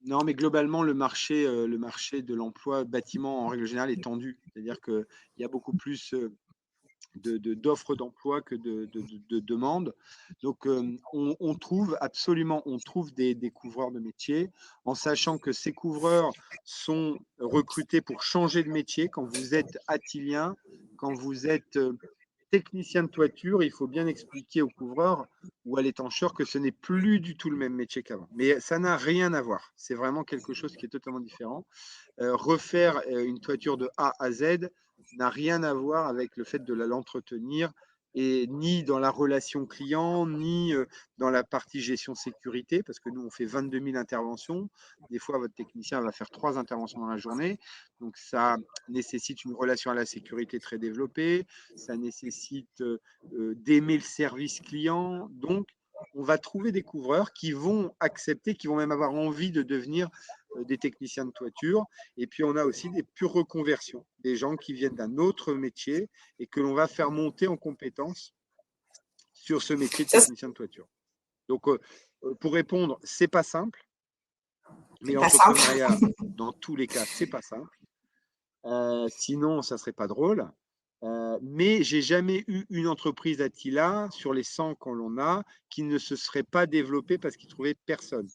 Non, mais globalement, le marché de l'emploi bâtiment en règle générale est tendu. C'est-à-dire qu'il y a beaucoup plus d'offres d'emploi que de demandes. Donc, on trouve absolument, on trouve des couvreurs de métier en sachant que ces couvreurs sont recrutés pour changer de métier. Quand vous êtes attilien, quand vous êtes technicien de toiture, il faut bien expliquer au couvreur ou à l'étancheur que ce n'est plus du tout le même métier qu'avant. Mais ça n'a rien à voir. C'est vraiment quelque chose qui est totalement différent. Refaire une toiture de A à Z n'a rien à voir avec le fait de l'entretenir et ni dans la relation client, ni dans la partie gestion sécurité, parce que nous, on fait 22 000 interventions. Des fois, votre technicien va faire 3 interventions dans la journée. Donc, ça nécessite une relation à la sécurité très développée. Ça nécessite d'aimer le service client. Donc, on va trouver des couvreurs qui vont accepter, qui vont même avoir envie de devenir des techniciens de toiture. Et puis, on a aussi des pures reconversions, des gens qui viennent d'un autre métier et que l'on va faire monter en compétences sur ce métier de Ça, technicien de toiture. Donc, pour répondre, c'est pas simple, mais c'est pas simple. l'entrepreneuriat, dans tous les cas, c'est pas simple. Sinon, ça serait pas drôle. Mais j'ai jamais eu une entreprise Attila sur les 100 qu'on l'on a qui ne se serait pas développée parce qu'ils trouvaient personne.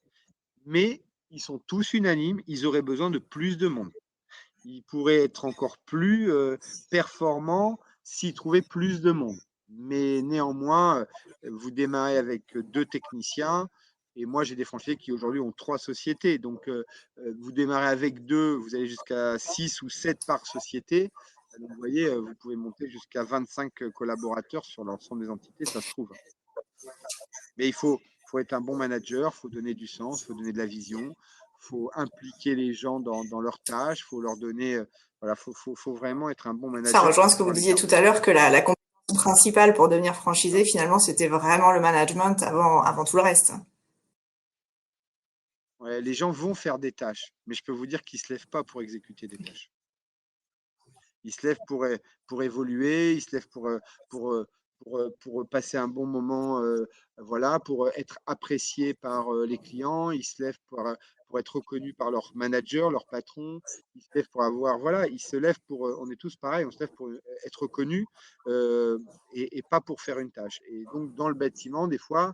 Mais ils sont tous unanimes, ils auraient besoin de plus de monde. Ils pourraient être encore plus performants s'ils trouvaient plus de monde. Mais néanmoins, vous démarrez avec 2 techniciens. Et moi, j'ai des franchisés qui aujourd'hui ont 3 sociétés. Donc, vous démarrez avec 2, vous allez jusqu'à 6 ou 7 par société. Donc, vous voyez, vous pouvez monter jusqu'à 25 collaborateurs sur l'ensemble des entités, ça se trouve. Mais faut être un bon manager, il faut donner du sens, il faut donner de la vision, il faut impliquer les gens dans leurs tâches, il faut leur donner, voilà, faut vraiment être un bon Ça manager rejoint pour ce que vous pouvoir les disiez garder. tout à l'heure, que la compétence principale pour devenir franchisé, finalement, c'était vraiment le management avant tout le reste. Ouais, les gens vont faire des tâches, mais je peux vous dire qu'ils ne se lèvent pas pour exécuter des tâches. Ils se lèvent pour évoluer, ils se lèvent pour, pour passer un bon moment, voilà, pour être appréciés par les clients, ils se lèvent pour être reconnus par leur manager, leur patron, ils se lèvent pour avoir, voilà, ils se lèvent pour, on est tous pareils, on se lève pour être reconnus et pas pour faire une tâche. Et donc, dans le bâtiment, des fois,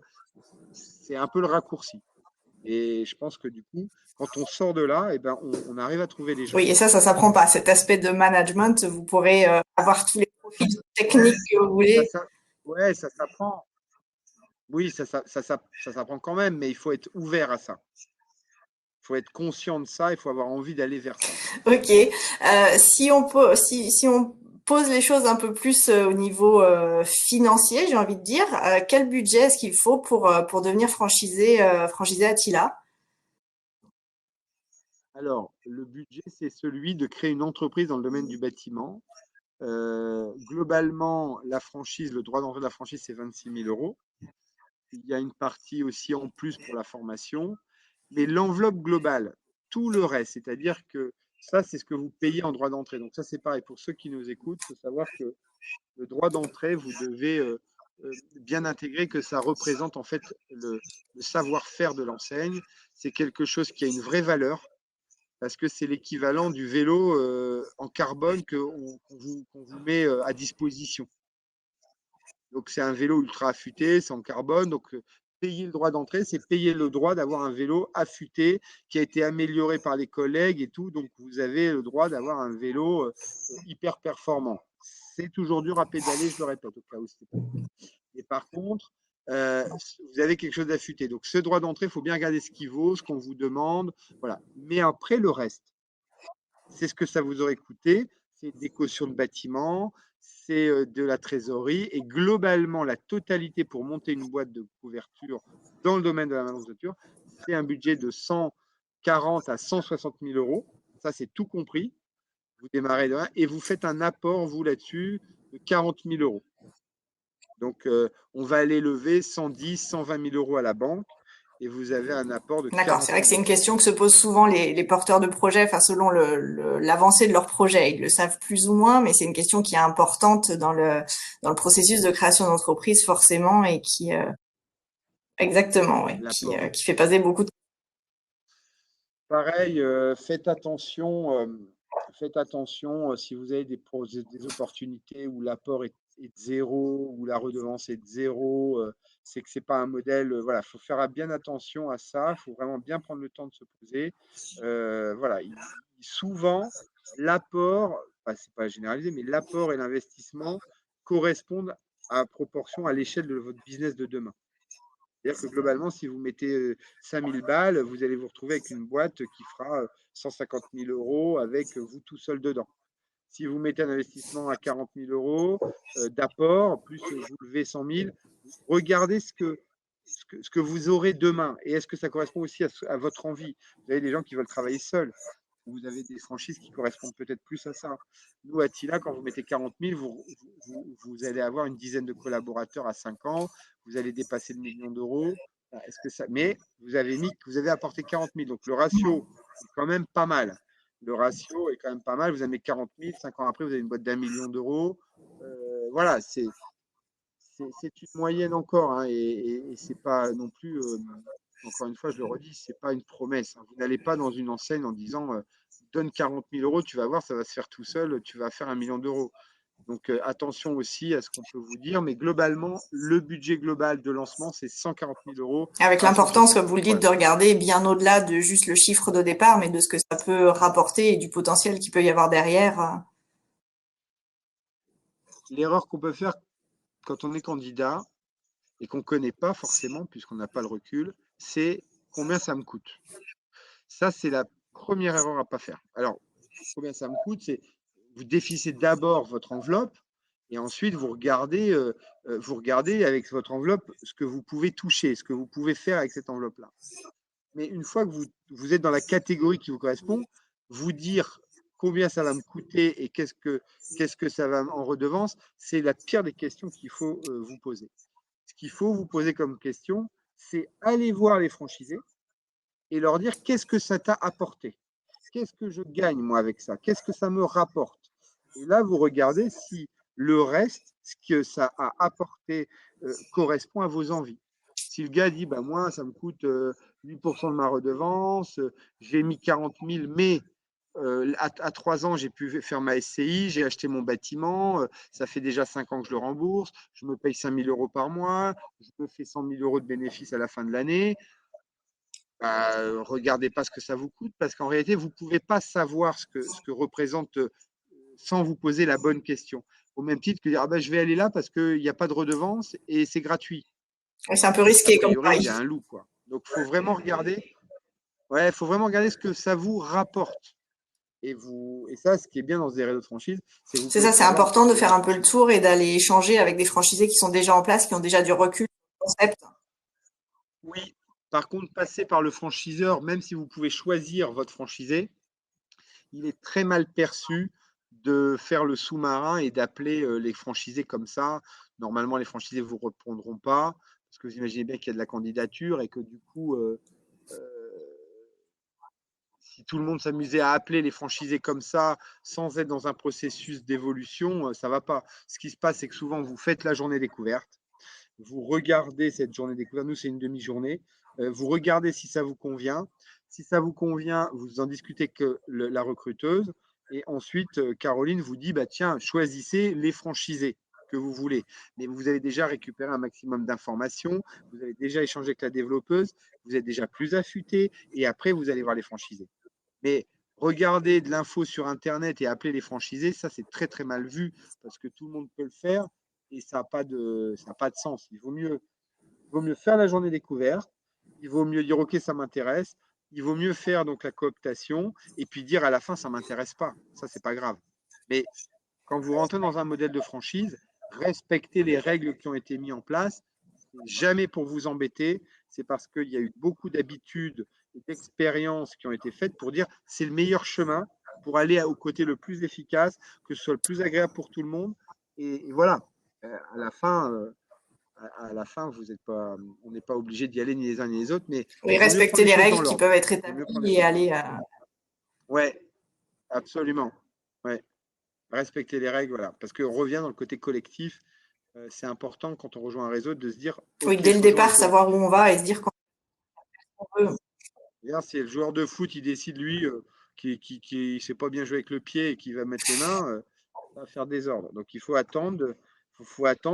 c'est un peu le raccourci. Et je pense que du coup, quand on sort de là, eh ben, on arrive à trouver les gens. Oui, et ça s'apprend pas. Cet aspect de management, vous pourrez avoir tous les profils techniques que vous Ça, voulez. ça, ouais, ça s'apprend. Oui, ça s'apprend quand même, mais il faut être ouvert à ça. Il faut être conscient de ça, il faut avoir envie d'aller vers ça. Ok. Si on pose les choses un peu plus au niveau financier, j'ai envie de dire. Quel budget est-ce qu'il faut pour devenir franchisé Attila? Alors, le budget, c'est celui de créer une entreprise dans le domaine du bâtiment. Globalement, la franchise, le droit d'entrée de la franchise, c'est 26 000 euros. Il y a une partie aussi en plus pour la formation. Mais l'enveloppe globale, tout le reste, c'est-à-dire que ça, c'est ce que vous payez en droit d'entrée. Donc ça, c'est pareil. Pour ceux qui nous écoutent, il faut savoir que le droit d'entrée, vous devez bien intégrer que ça représente en fait le savoir-faire de l'enseigne. C'est quelque chose qui a une vraie valeur parce que c'est l'équivalent du vélo en carbone qu'on vous met à disposition. Donc c'est un vélo ultra affûté, c'est en carbone. Donc payer le droit d'entrée, c'est payer le droit d'avoir un vélo affûté qui a été amélioré par les collègues et tout. Donc vous avez le droit d'avoir un vélo hyper performant. C'est toujours dur à pédaler, je le répète, au cas où c'était pas le cas. Et par contre, vous avez quelque chose d'affûté. Donc ce droit d'entrée, il faut bien regarder ce qu'il vaut, ce qu'on vous demande. Voilà. Mais après, le reste, c'est ce que ça vous aurait coûté. C'est des cautions de bâtiment, c'est de la trésorerie et globalement, la totalité pour monter une boîte de couverture dans le domaine de la manufacture, c'est un budget de 140 à 160 000 euros. Ça, c'est tout compris. Vous démarrez de 1 et vous faites un apport, vous, là-dessus, de 40 000 euros. Donc, on va aller lever 110, 120 000 euros à la banque et vous avez un apport de D'accord, 40 c'est vrai que 000 c'est une euros. question que se posent souvent les porteurs de projets, enfin selon l'avancée de leur projet. Ils le savent plus ou moins, mais c'est une question qui est importante dans le processus de création d'entreprise forcément et qui exactement, oui, L'apport. qui fait passer beaucoup de... Pareil, faites attention si vous avez des opportunités où l'apport est de zéro, où la redevance est de zéro, c'est que c'est pas un modèle. Voilà, il faut faire bien attention à ça. Il faut vraiment bien prendre le temps de se poser. Voilà, souvent l'apport, c'est pas généralisé, mais l'apport et l'investissement correspondent à proportion à l'échelle de votre business de demain. C'est-à-dire que globalement, si vous mettez 5 000 balles, vous allez vous retrouver avec une boîte qui fera 150 000 euros avec vous tout seul dedans. Si vous mettez un investissement à 40 000 euros d'apport, plus vous levez 100 000, regardez ce que vous aurez demain. Et est-ce que ça correspond aussi à votre envie? Vous avez des gens qui veulent travailler seuls. Vous avez des franchises qui correspondent peut-être plus à ça. Nous, à Tila, quand vous mettez 40 000, vous allez avoir une dizaine de collaborateurs à 5 ans. Vous allez dépasser le million d'euros. Est-ce que ça... Mais vous avez apporté 40 000. Donc le ratio est quand même pas mal. Le ratio est quand même pas mal. Vous avez 40 000, 5 ans après, vous avez une boîte d'1 million d'euros. Voilà, c'est une moyenne encore, hein, et c'est pas non plus, encore une fois, je le redis, c'est pas une promesse, hein. Vous n'allez pas dans une enseigne en disant donne 40 000 euros, tu vas voir, ça va se faire tout seul, tu vas faire 1 million d'euros. Donc attention aussi à ce qu'on peut vous dire, mais globalement, le budget global de lancement, c'est 140 000 euros Avec à l'importance, 160 comme vous 000. le dites, Voilà. de regarder bien au-delà de juste le chiffre de départ, mais de ce que ça peut rapporter et du potentiel qu'il peut y avoir derrière. L'erreur qu'on peut faire quand on est candidat et qu'on ne connaît pas forcément, puisqu'on n'a pas le recul, c'est combien ça me coûte. Ça, c'est la première erreur à ne pas faire. Alors, combien ça me coûte, c'est vous définissez d'abord votre enveloppe et ensuite vous regardez avec votre enveloppe ce que vous pouvez toucher, ce que vous pouvez faire avec cette enveloppe-là. Mais une fois que vous êtes dans la catégorie qui vous correspond, vous dire combien ça va me coûter et qu'est-ce que ça va en redevance, c'est la pire des questions qu'il faut vous poser. Ce qu'il faut vous poser comme question, c'est aller voir les franchisés et leur dire qu'est-ce que ça t'a apporté. Qu'est-ce que je gagne moi avec ça? Qu'est-ce que ça me rapporte? Et là, vous regardez si le reste, ce que ça a apporté, correspond à vos envies. Si le gars dit, bah, moi, ça me coûte 8% de ma redevance, j'ai mis 40 000, mais à 3 ans, j'ai pu faire ma SCI, j'ai acheté mon bâtiment, ça fait déjà 5 ans que je le rembourse, je me paye 5 000 euros par mois, je me fais 100 000 euros de bénéfices à la fin de l'année. Regardez pas ce que ça vous coûte, parce qu'en réalité, vous ne pouvez pas savoir ce que représente sans vous poser la bonne question. Au même titre que dire, ah ben, je vais aller là parce qu'il n'y a pas de redevance et c'est gratuit. Et c'est un peu A risqué comme priori, il y a pari. un loup, quoi. Donc, il faut vraiment regarder, ouais, faut vraiment regarder ce que ça vous rapporte. Et ça, ce qui est bien dans des réseaux de franchise, c'est que vous C'est pouvez ça, c'est savoir important qui de est faire un peu le franchise. tour et d'aller échanger avec des franchisés qui sont déjà en place, qui ont déjà du recul sur le concept. Oui, par contre, passer par le franchiseur, même si vous pouvez choisir votre franchisé, il est très mal perçu de faire le sous-marin et d'appeler les franchisés comme ça. Normalement, les franchisés ne vous répondront pas, parce que vous imaginez bien qu'il y a de la candidature et que du coup, si tout le monde s'amusait à appeler les franchisés comme ça, sans être dans un processus d'évolution, ça ne va pas. Ce qui se passe, c'est que souvent, vous faites la journée découverte, vous regardez cette journée découverte, nous, c'est une demi-journée, vous regardez si ça vous convient. Si ça vous convient, vous en discutez que la recruteuse, et ensuite, Caroline vous dit, bah, tiens, choisissez les franchisés que vous voulez. Mais vous avez déjà récupéré un maximum d'informations, vous avez déjà échangé avec la développeuse, vous êtes déjà plus affûté, et après, vous allez voir les franchisés. Mais regarder de l'info sur Internet et appeler les franchisés, ça, c'est très, très mal vu parce que tout le monde peut le faire et ça a pas de sens. Il vaut mieux faire la journée découverte. Il vaut mieux dire, OK, ça m'intéresse. Il vaut mieux faire donc la cooptation et puis dire à la fin, ça ne m'intéresse pas. Ça, c'est pas grave. Mais quand vous rentrez dans un modèle de franchise, respectez les règles qui ont été mises en place. Jamais pour vous embêter, c'est parce qu'il y a eu beaucoup d'habitudes et d'expériences qui ont été faites pour dire c'est le meilleur chemin pour aller au côté le plus efficace, que ce soit le plus agréable pour tout le monde. Et voilà, à la fin, vous êtes pas, on n'est pas obligé d'y aller ni les uns ni les autres, mais Oui, il vaut mieux prendre respecter les les choses dans règles qui l'ordre. peuvent être Il vaut mieux prendre les établies et choses dans aller. l'ordre. Ouais, absolument. Ouais. Respecter les règles, voilà. Parce qu'on revient dans le côté collectif. C'est important quand on rejoint un réseau de se dire, Oui, OK, dès je le rejoins un départ, réseau de savoir où on va et se dire quand on veut. D'ailleurs, si le joueur de foot, il décide, lui, qui sait pas bien jouer avec le pied et qui va mettre les mains, ça va faire désordre. Donc, faut attendre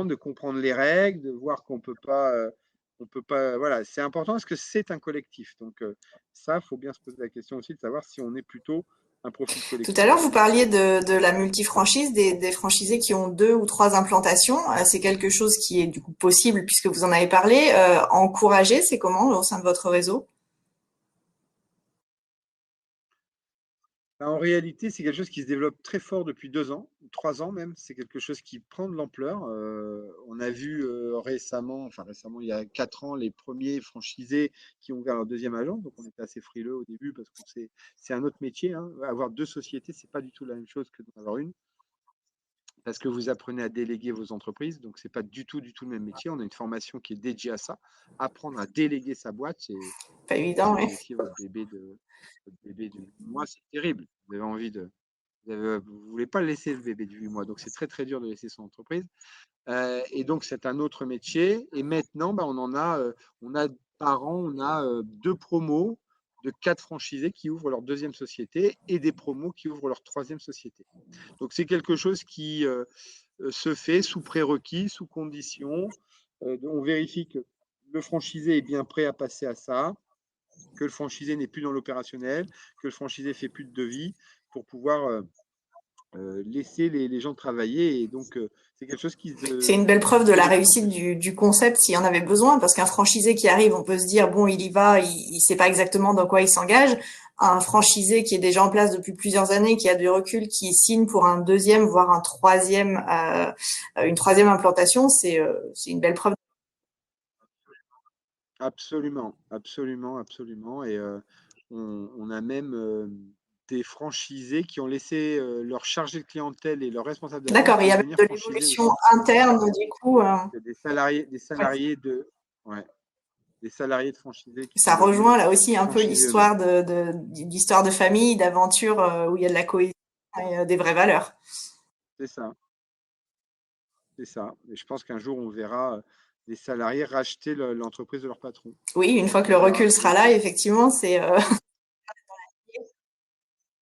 de comprendre les règles, de voir on peut pas, voilà, c'est important parce que c'est un collectif. Donc, ça, faut bien se poser la question aussi de savoir si on est plutôt un profil Tout à collectif l'heure, ou vous non. parliez de la multifranchise, des franchisés qui ont 2 ou 3 implantations. C'est quelque chose qui est du coup possible puisque vous en avez parlé. Encouragé, c'est comment au sein de votre réseau? Bah, en réalité, c'est quelque chose qui se développe très fort depuis 2 ans, 3 ans même. C'est quelque chose qui prend de l'ampleur. On a vu récemment, il y a 4 ans, les premiers franchisés qui ont ouvert leur deuxième agence. Donc, on était assez frileux au début parce que c'est un autre métier, hein. Avoir 2 sociétés, c'est pas du tout la même chose que d'en avoir une. Parce que vous apprenez à déléguer vos entreprises, donc c'est pas du tout le même métier. On a une formation qui est dédiée à ça. Apprendre à déléguer sa boîte, Pas c'est comme évident, si vous oui. mettiez votre bébé de 8 mois, c'est terrible. Vous voulez pas laisser le bébé de 8 mois, donc c'est très très dur de laisser son entreprise. Et donc c'est un autre métier. Et maintenant, bah, on a par an, on a 2 promos de 4 franchisés qui ouvrent leur deuxième société et des promos qui ouvrent leur troisième société. Donc c'est quelque chose qui se fait sous prérequis, sous conditions. On vérifie que le franchisé est bien prêt à passer à ça, que le franchisé n'est plus dans l'opérationnel, que le franchisé fait plus de devis pour pouvoir laisser les gens travailler. Et donc, c'est quelque chose C'est une belle qui preuve se de fait la de plus en réussite plus. du concept s'il y en avait besoin, parce qu'un franchisé qui arrive, on peut se dire, bon, il y va, il sait pas exactement dans quoi il s'engage. Un franchisé qui est déjà en place depuis plusieurs années, qui a du recul, qui signe pour un deuxième, voire une troisième implantation, c'est une belle preuve. Absolument, absolument, absolument. Et on a même des franchisés qui ont laissé leur chargé de clientèle et leur responsable d'agence D'accord, il y pour a même venir de franchiser l'évolution aussi. interne, du coup, Des ouais. salariés ouais, des salariés de franchisés qui sont Ça venus rejoint là aussi un peu franchiser eux-mêmes. l'histoire de famille, d'aventure, où il y a de la cohésion et des vraies valeurs. C'est ça, c'est ça. Et je pense qu'un jour, on verra des salariés racheter l'entreprise de leur patron. Oui, une fois que On le verra. recul sera là, effectivement, c'est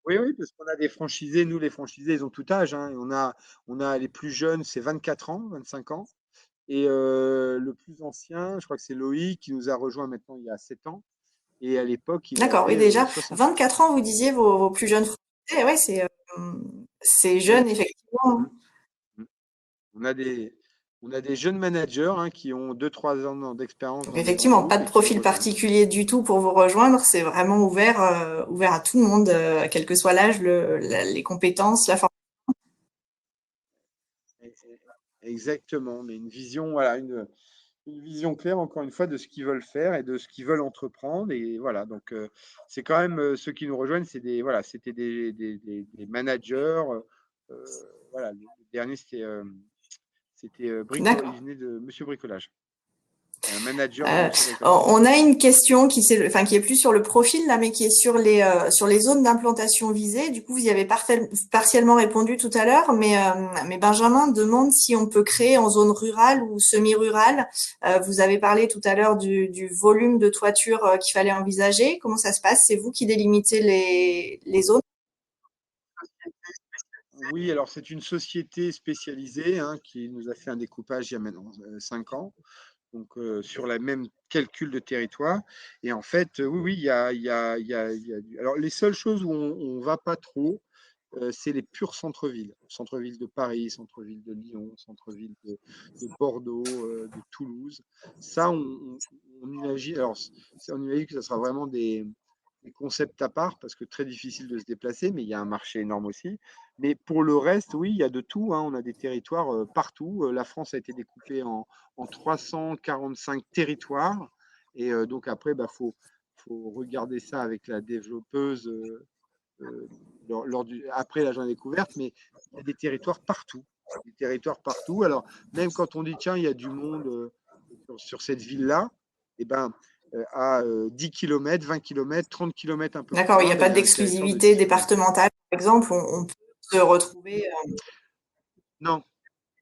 Oui, oui, parce qu'on a des franchisés. Nous, les franchisés, ils ont tout âge, hein. On a les plus jeunes, c'est 24 ans, 25 ans. Et le plus ancien, je crois que c'est Loïc, qui nous a rejoint maintenant il y a 7 ans. Et à l'époque, il d'accord, oui, avait déjà 60 ans. 24 ans, vous disiez vos plus jeunes Français, ouais, c'est Oui. jeune, effectivement. Mm, mm. On a des, On a des jeunes managers qui ont 2-3 ans d'expérience Donc dans des grands effectivement, pas groupes de et qui nous profil rejoignent. particulier du tout pour vous rejoindre. C'est vraiment ouvert à tout le monde, quel que soit l'âge, les compétences, la formation. Exactement, mais une vision, voilà, une vision claire, encore une fois, de ce qu'ils veulent faire et de ce qu'ils veulent entreprendre. Et voilà, donc c'est quand même ceux qui nous rejoignent, voilà, c'était des managers. euh, voilà, le dernier, c'était il D'accord. venait de Monsieur Bricolage. C'est un manager de Euh, Monsieur Bricolage. on a une question qui est plus sur le profil là, mais qui est sur les zones d'implantation visées. Du coup, vous y avez partiellement répondu tout à l'heure, mais Benjamin demande si on peut créer en zone rurale ou semi-rurale. Vous avez parlé tout à l'heure du volume de toiture qu'il fallait envisager. Comment ça se passe? C'est vous qui délimitez les zones? Oui, alors c'est une société spécialisée qui nous a fait un découpage il y a maintenant 5 ans, donc sur la même calcul de territoire. Et en fait, oui, oui, alors les seules choses où on ne va pas trop, c'est les purs centres-villes. Centre-ville de Paris, centre-ville de Lyon, centre-ville de Bordeaux, de Toulouse. Ça, on imagine, alors, on imagine que ça sera vraiment des concepts à part parce que très difficile de se déplacer, mais il y a un marché énorme aussi. Mais pour le reste, oui, il y a de tout. On a des territoires partout. La France a été découpée en 345 territoires. Et donc après, faut regarder ça avec la développeuse euh, après la journée découverte, mais il y a des territoires partout. Des territoires partout. Alors, même quand on dit, tiens, il y a du monde sur cette ville-là, et ben, à 10 km, 20 km, 30 km un peu plus D'accord, il n'y loin, a ben, pas il y a un territoire de d'exclusivité disponible. départementale, par exemple. On peut se retrouver. Non,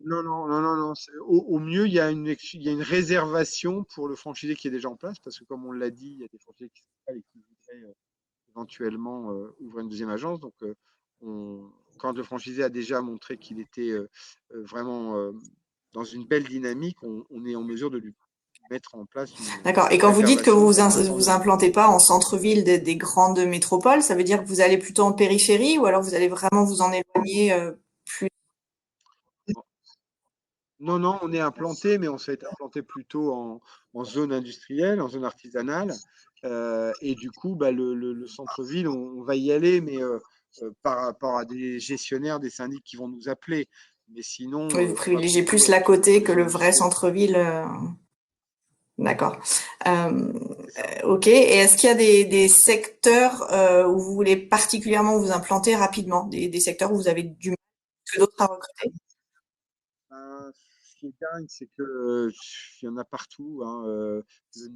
non, non, non, non, non. Au mieux, il y a une réservation pour le franchisé qui est déjà en place, parce que comme on l'a dit, il y a des franchisés qui sont pas et qui voudraient éventuellement ouvrir une deuxième agence. Donc, quand le franchisé a déjà montré qu'il était vraiment dans une belle dynamique, on est en mesure de lui mettre en place D'accord. Et une quand vous dites que réservation pour vous attendre. implantez pas en centre-ville des grandes métropoles, ça veut dire que vous allez plutôt en périphérie ou alors vous allez vraiment vous en éloigner plus. Non, non, on est implanté, mais on s'est implanté plutôt en zone industrielle, en zone artisanale. Et du coup, bah, le centre-ville, on va y aller, mais par rapport à des gestionnaires, des syndics qui vont nous appeler. Mais sinon, Oui, vous pas privilégiez plutôt plus l'à côté plutôt que zone le vrai industrielle. centre-ville. D'accord. Euh, C'est ça. ok. Et est-ce qu'il y a des secteurs où vous voulez particulièrement vous implanter rapidement, des secteurs où vous avez du mal que d'autres à recruter? Ce qui est dingue, c'est que il y en a partout. Le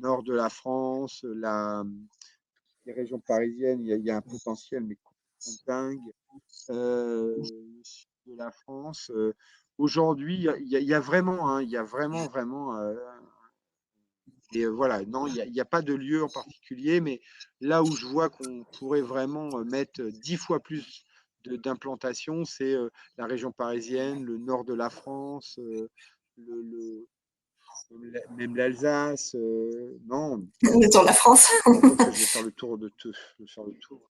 nord de la France, les régions parisiennes, il y a un potentiel, mais complètement dingue. Le sud de la France. Aujourd'hui, il y a vraiment, il y a vraiment, vraiment. Et voilà, non, il y a pas de lieu en particulier, mais là où je vois qu'on pourrait vraiment mettre 10 fois plus d'implantation, c'est la région parisienne, le nord de la France, le, le- même l'Alsace. Non, Sur la France? je me rends compte que je vais faire le tour je vais faire le tour.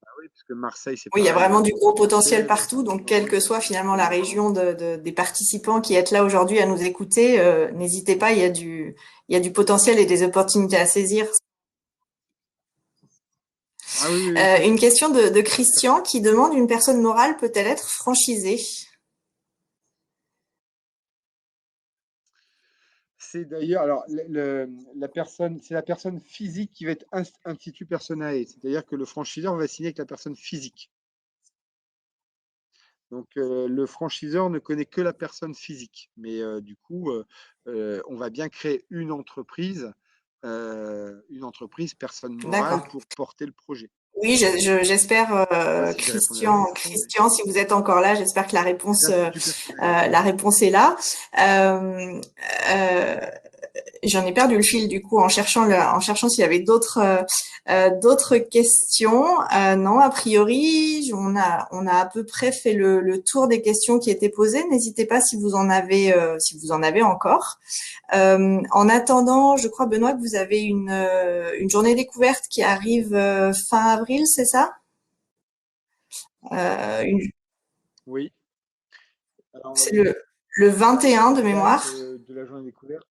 Ah oui, parce que Marseille, c'est Oui, il y a pareil, il y a vraiment un du gros gros potentiel potentiel. partout. Donc, Non, quelle non, que soit finalement il y la a du région des participants qui êtes là aujourd'hui à nous écouter, n'hésitez pas, il y a du potentiel et des opportunités à saisir. Ah oui, oui, oui, c'est Une sûr. question de Tout à fait. Christian qui demande une personne morale peut-elle être franchisée? C'est d'ailleurs, alors, la personne, c'est la personne physique qui va être institut personae, c'est-à-dire que le franchiseur va signer avec la personne physique. Donc, le franchiseur ne connaît que la personne physique. Mais du coup, on va bien créer une entreprise personne morale D'accord. pour porter le projet. Oui, j'espère, Je sais pas si j'ai répondu à la question, mais Christian, si vous êtes encore là, j'espère que les instituts personnels. la réponse est là. Euh, euh, J'en ai perdu le fil du coup en cherchant s'il y avait d'autres questions. Non, a priori, on a à peu près fait le tour des questions qui étaient posées. N'hésitez pas si vous en avez encore. En attendant, je crois Benoît que vous avez une journée découverte qui arrive fin avril, c'est ça? Euh, une- Oui. Alors, c'est le Le 21 de La date mémoire. de la journée découverte,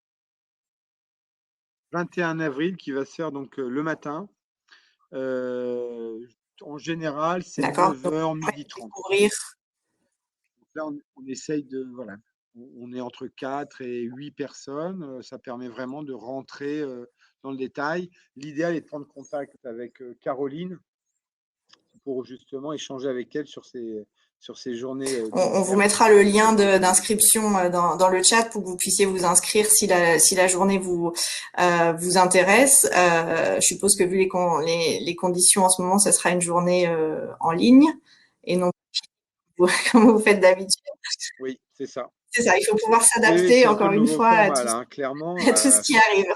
21 avril, qui va se faire donc le matin. En général, c'est D'accord. Donc, 9h, 12h30. découvrir. Donc là, on essaye de, voilà, on est entre 4 et 8 personnes. Ça permet vraiment de rentrer dans le détail. L'idéal est de prendre contact avec Caroline pour justement échanger avec elle sur ces journées On vous découvertes. mettra le lien Et puis, d'inscription dans le chat pour que vous puissiez vous inscrire si la journée vous intéresse. Je suppose que vu les conditions en ce moment, ça sera une journée en ligne et non comme vous faites d'habitude. oui, c'est ça. C'est ça, il faut pouvoir Oui, oui, s'adapter c'est un peu encore le une nouveau fois format, là, hein, clairement. à tout ce qui arrive.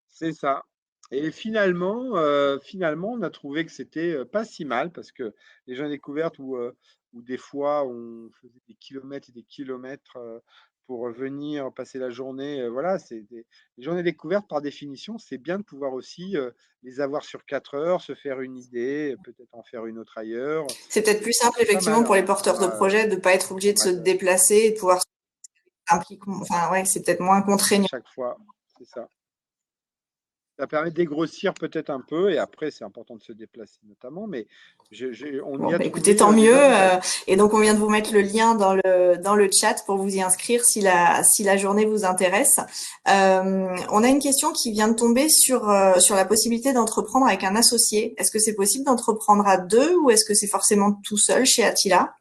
C'est ça. Et finalement, on a trouvé que c'était pas si mal parce que les journées découvertes où des fois on faisait des kilomètres et des kilomètres pour venir passer la journée, voilà, les journées découvertes par définition, c'est bien de pouvoir aussi les avoir sur 4 heures, se faire une idée, peut-être en faire une autre ailleurs. C'est peut-être plus simple C'est pas effectivement mal, pour les hein. porteurs de Moi, projets de ne pas être pas obligés de se mal déplacer et de pouvoir s'impliquer. Enfin ouais, c'est peut-être moins à contraignant. chaque fois. C'est ça. Ça permet de dégrossir peut-être un peu et après, c'est important de se déplacer notamment, mais on Bon, y a bah, écoutez, trouvé tant des mieux. avantages. Et donc, on vient de vous mettre le lien dans le chat pour vous y inscrire si la journée vous intéresse. On a une question qui vient de tomber sur la possibilité d'entreprendre avec un associé. Est-ce que c'est possible d'entreprendre à deux ou est-ce que c'est forcément tout seul chez Attila?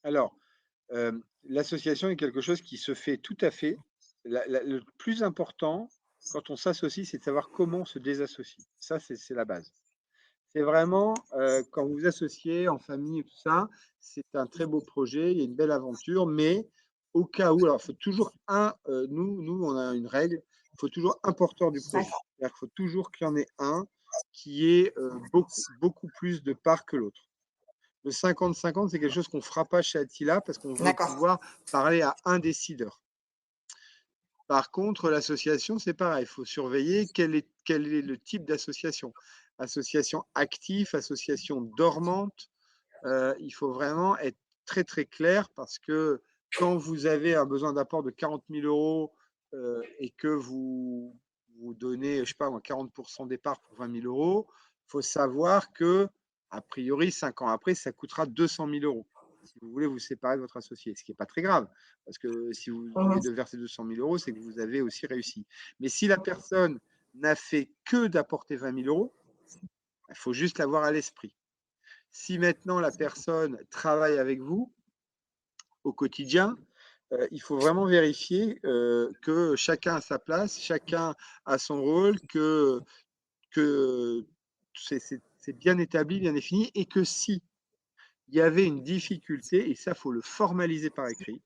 Alors, l'association est quelque chose qui se fait tout à fait. Le plus important, quand on s'associe, c'est de savoir comment on se désassocie. Ça, c'est la base. C'est vraiment, quand vous vous associez en famille et tout ça, c'est un très beau projet, il y a une belle aventure, mais au cas où, alors il faut toujours nous, on a une règle, il faut toujours un porteur du projet. D'accord. C'est-à-dire qu'il faut toujours qu'il y en ait un qui ait beaucoup plus de parts que l'autre. Le 50-50, c'est quelque chose qu'on ne fera pas chez Attila parce qu'on veut D'accord. pouvoir parler à un décideur. Par contre, l'association, c'est pareil. Il faut surveiller quel est le type d'association. Association active, association dormante. Il faut vraiment être très, très clair parce que quand vous avez un besoin d'apport de 40 000 euros et que vous donnez, je sais pas, 40% départ pour 20 000 euros, il faut savoir que, a priori, 5 ans après, ça coûtera 200 000 euros si vous voulez vous séparer de votre associé, ce qui n'est pas très grave, parce que si vous venez Mhm. de verser 200 000 euros, c'est que vous avez aussi réussi. Mais si la personne n'a fait que d'apporter 20 000 euros, il faut juste l'avoir à l'esprit. Si maintenant la personne travaille avec vous au quotidien, il faut vraiment vérifier que chacun a sa place, chacun a son rôle, que c'est bien établi, bien défini, et que si il y avait une difficulté, et ça, il faut le formaliser par écrit,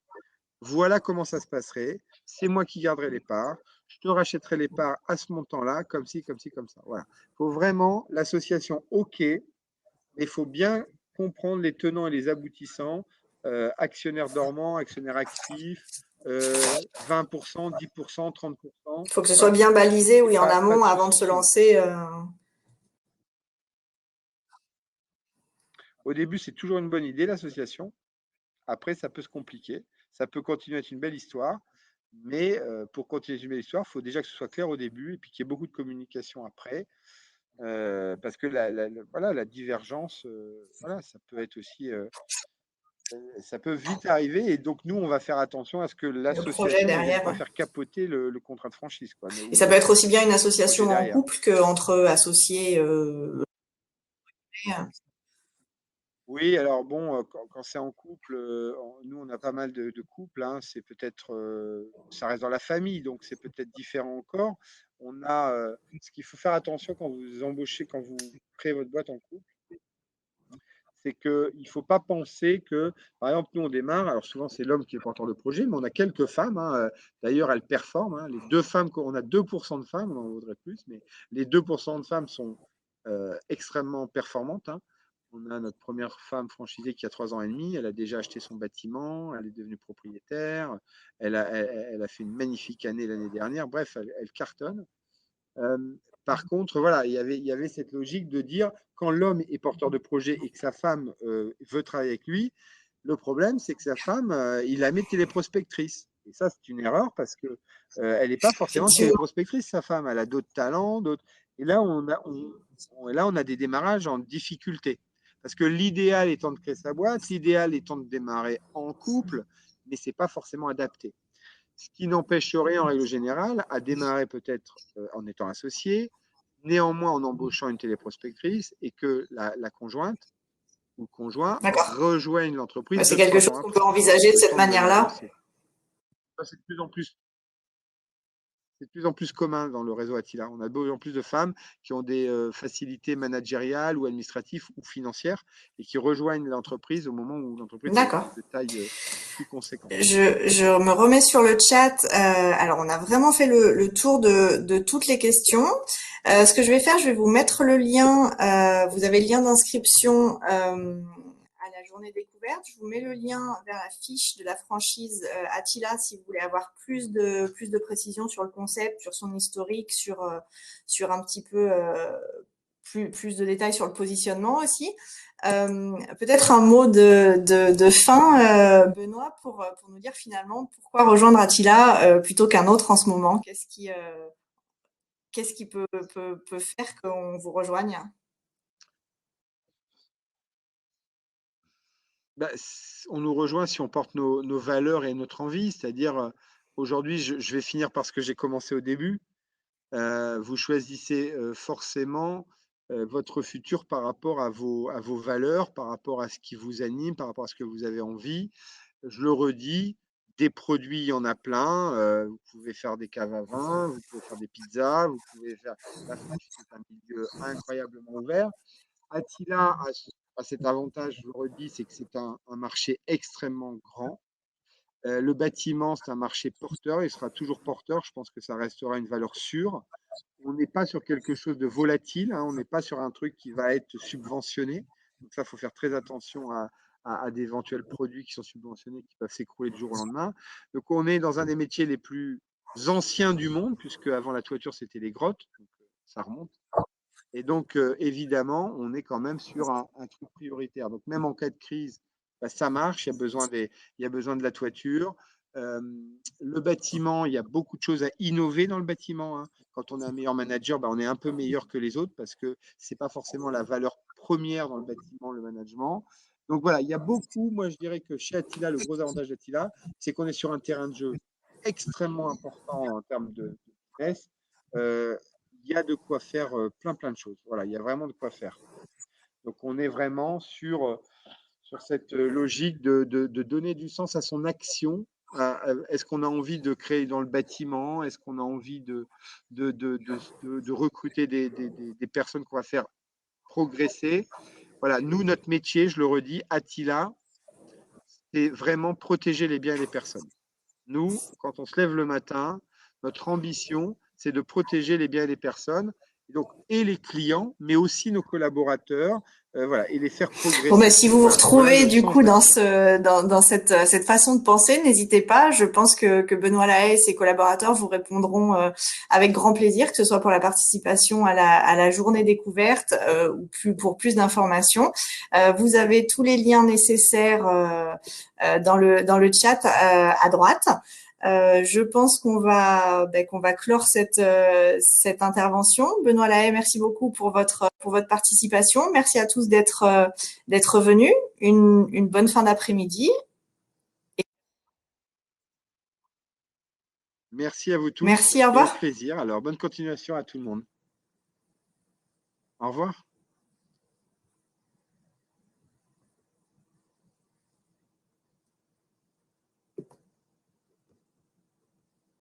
voilà comment ça se passerait, c'est moi qui garderai les parts, je te rachèterai les parts à ce montant-là, comme ci, comme ci, comme ça. Voilà. Il faut vraiment l'association OK, mais il faut bien comprendre les tenants et les aboutissants, actionnaire dormant, actionnaire actif, 20%, 10%, 30%. Il faut que ce soit Voilà. bien balisé, Et oui, en pas de amont avant de se sous-estimé. lancer. Au début, c'est toujours une bonne idée, l'association. Après, ça peut se compliquer. Ça peut continuer à être une belle histoire. Mais pour continuer une belle histoire, il faut déjà que ce soit clair au début et puis qu'il y ait beaucoup de communication après. Parce que voilà, la divergence, voilà, ça peut être aussi, ça peut vite arriver. Et donc, nous, on va faire attention à ce que Le projet l'association ne vienne derrière. pas Ouais. faire capoter le contrat de franchise, quoi, Et ou ça peut être aussi bien une le projet association en derrière. couple qu'entre associés. Oui, alors bon, quand c'est en couple, nous, on a pas mal de couples, hein, c'est peut-être, ça reste dans la famille, donc c'est peut-être différent encore. On a, ce qu'il faut faire attention quand vous embauchez, quand vous créez votre boîte en couple, c'est qu'il ne faut pas penser que, par exemple, nous, on démarre, alors souvent, c'est l'homme qui est porteur de projet, mais on a quelques femmes, hein, d'ailleurs, elles performent, hein, les deux femmes, on a 2% de femmes, on en voudrait plus, mais les 2% de femmes sont extrêmement performantes, hein. On a notre première femme franchisée qui a 3 ans et demi. Elle a déjà acheté son bâtiment. Elle est devenue propriétaire. Elle a fait une magnifique année l'année dernière. Bref, elle cartonne. Euh, Par contre, voilà, il y avait cette logique de dire quand l'homme est porteur de projet et que sa femme veut travailler avec lui, Le problème, c'est que sa femme, il la met téléprospectrice. Et ça, c'est une erreur parce que elle n'est pas forcément Effectivement. téléprospectrice, sa femme. Elle a d'autres talents, d'autres. Et là, on a des démarrages en difficulté. Parce que l'idéal étant de créer sa boîte, l'idéal étant de démarrer en couple, mais ce n'est pas forcément adapté. Ce qui n'empêcherait en règle générale à démarrer peut-être en étant associé, néanmoins en embauchant une téléprospectrice et que la conjointe ou le conjoint D'accord. rejoignent l'entreprise C'est deux, quelque trois chose ans qu'on peut après, envisager de le cette temps de bien manière-là. avancer. Ça, c'est de plus en plus commun dans le réseau Attila. On a de plus en plus de femmes qui ont des facilités managériales ou administratives ou financières et qui rejoignent l'entreprise au moment où l'entreprise est D'accord. de taille plus conséquente. Je me remets sur le chat. Alors, on a vraiment fait le tour de toutes les questions. Ce que je vais faire, je vais vous mettre le lien. Vous avez le lien d'inscription à la journée découverte. Je vous mets le lien vers la fiche de la franchise Attila si vous voulez avoir plus de précisions sur le concept, sur son historique, sur un petit peu plus de détails sur le positionnement aussi. Peut-être un mot de fin, Benoît, pour nous dire finalement pourquoi rejoindre Attila plutôt qu'un autre en ce moment. Qu'est-ce qui peut faire qu'on vous rejoigne? Bah, on nous rejoint si on porte nos valeurs et notre envie, c'est-à-dire aujourd'hui, je vais finir par ce que j'ai commencé au début. Vous choisissez forcément votre futur par rapport à vos valeurs, par rapport à ce qui vous anime, par rapport à ce que vous avez envie. Je le redis, des produits, il y en a plein. Vous pouvez faire des caves à vin, vous pouvez faire des pizzas, vous pouvez faire. La franchise est un milieu incroyablement ouvert. Attila a cet avantage, je le redis, c'est que c'est un marché extrêmement grand. Le bâtiment, c'est un marché porteur, il sera toujours porteur. Je pense que ça restera une valeur sûre. On n'est pas sur quelque chose de volatile, hein, on n'est pas sur un truc qui va être subventionné. Donc ça, il faut faire très attention à d'éventuels produits qui sont subventionnés, qui peuvent s'écrouler du jour au lendemain. Donc on est dans un des métiers les plus anciens du monde, puisque avant la toiture, c'était les grottes, donc ça remonte. Et donc, évidemment, on est quand même sur un truc prioritaire. Donc, même en cas de crise, bah, ça marche. Il y a besoin de la toiture. Euh, le bâtiment, il y a beaucoup de choses à innover dans le bâtiment, hein. Quand on est un meilleur manager, bah, on est un peu meilleur que les autres parce que c'est pas forcément la valeur première dans le bâtiment, le management. Donc voilà, il y a beaucoup. Moi, je dirais que chez Attila, le gros avantage d'Attila, c'est qu'on est sur un terrain de jeu extrêmement important en termes de business. Euh, il y a de quoi faire plein de choses. Voilà, il y a vraiment de quoi faire. Donc on est vraiment sur cette logique de donner du sens à son action. Est-ce qu'on a envie de créer dans le bâtiment? Est-ce qu'on a envie de recruter des personnes qu'on va faire progresser? Voilà, nous, notre métier, je le redis, Attila, c'est vraiment protéger les biens et les personnes. Nous, quand on se lève le matin, notre ambition, c'est de protéger les biens et les personnes, et donc et les clients, mais aussi nos collaborateurs, voilà, et les faire Bon, bah, progresser. si vous vous Voilà retrouvez le du sens coup d'Attila. dans cette façon de penser, n'hésitez pas. Je pense que Benoît Lahaye et ses collaborateurs vous répondront avec grand plaisir, que ce soit pour la participation à la journée découverte ou pour plus d'informations. Vous avez tous les liens nécessaires dans le chat à droite. Je pense qu'on va clore cette intervention. Benoît Lahaye, merci beaucoup pour votre participation. Merci à tous d'être venus. Une bonne fin d'après-midi. Merci à vous tous Merci, au et au revoir. plaisir. Alors, bonne continuation à tout le monde. Au revoir.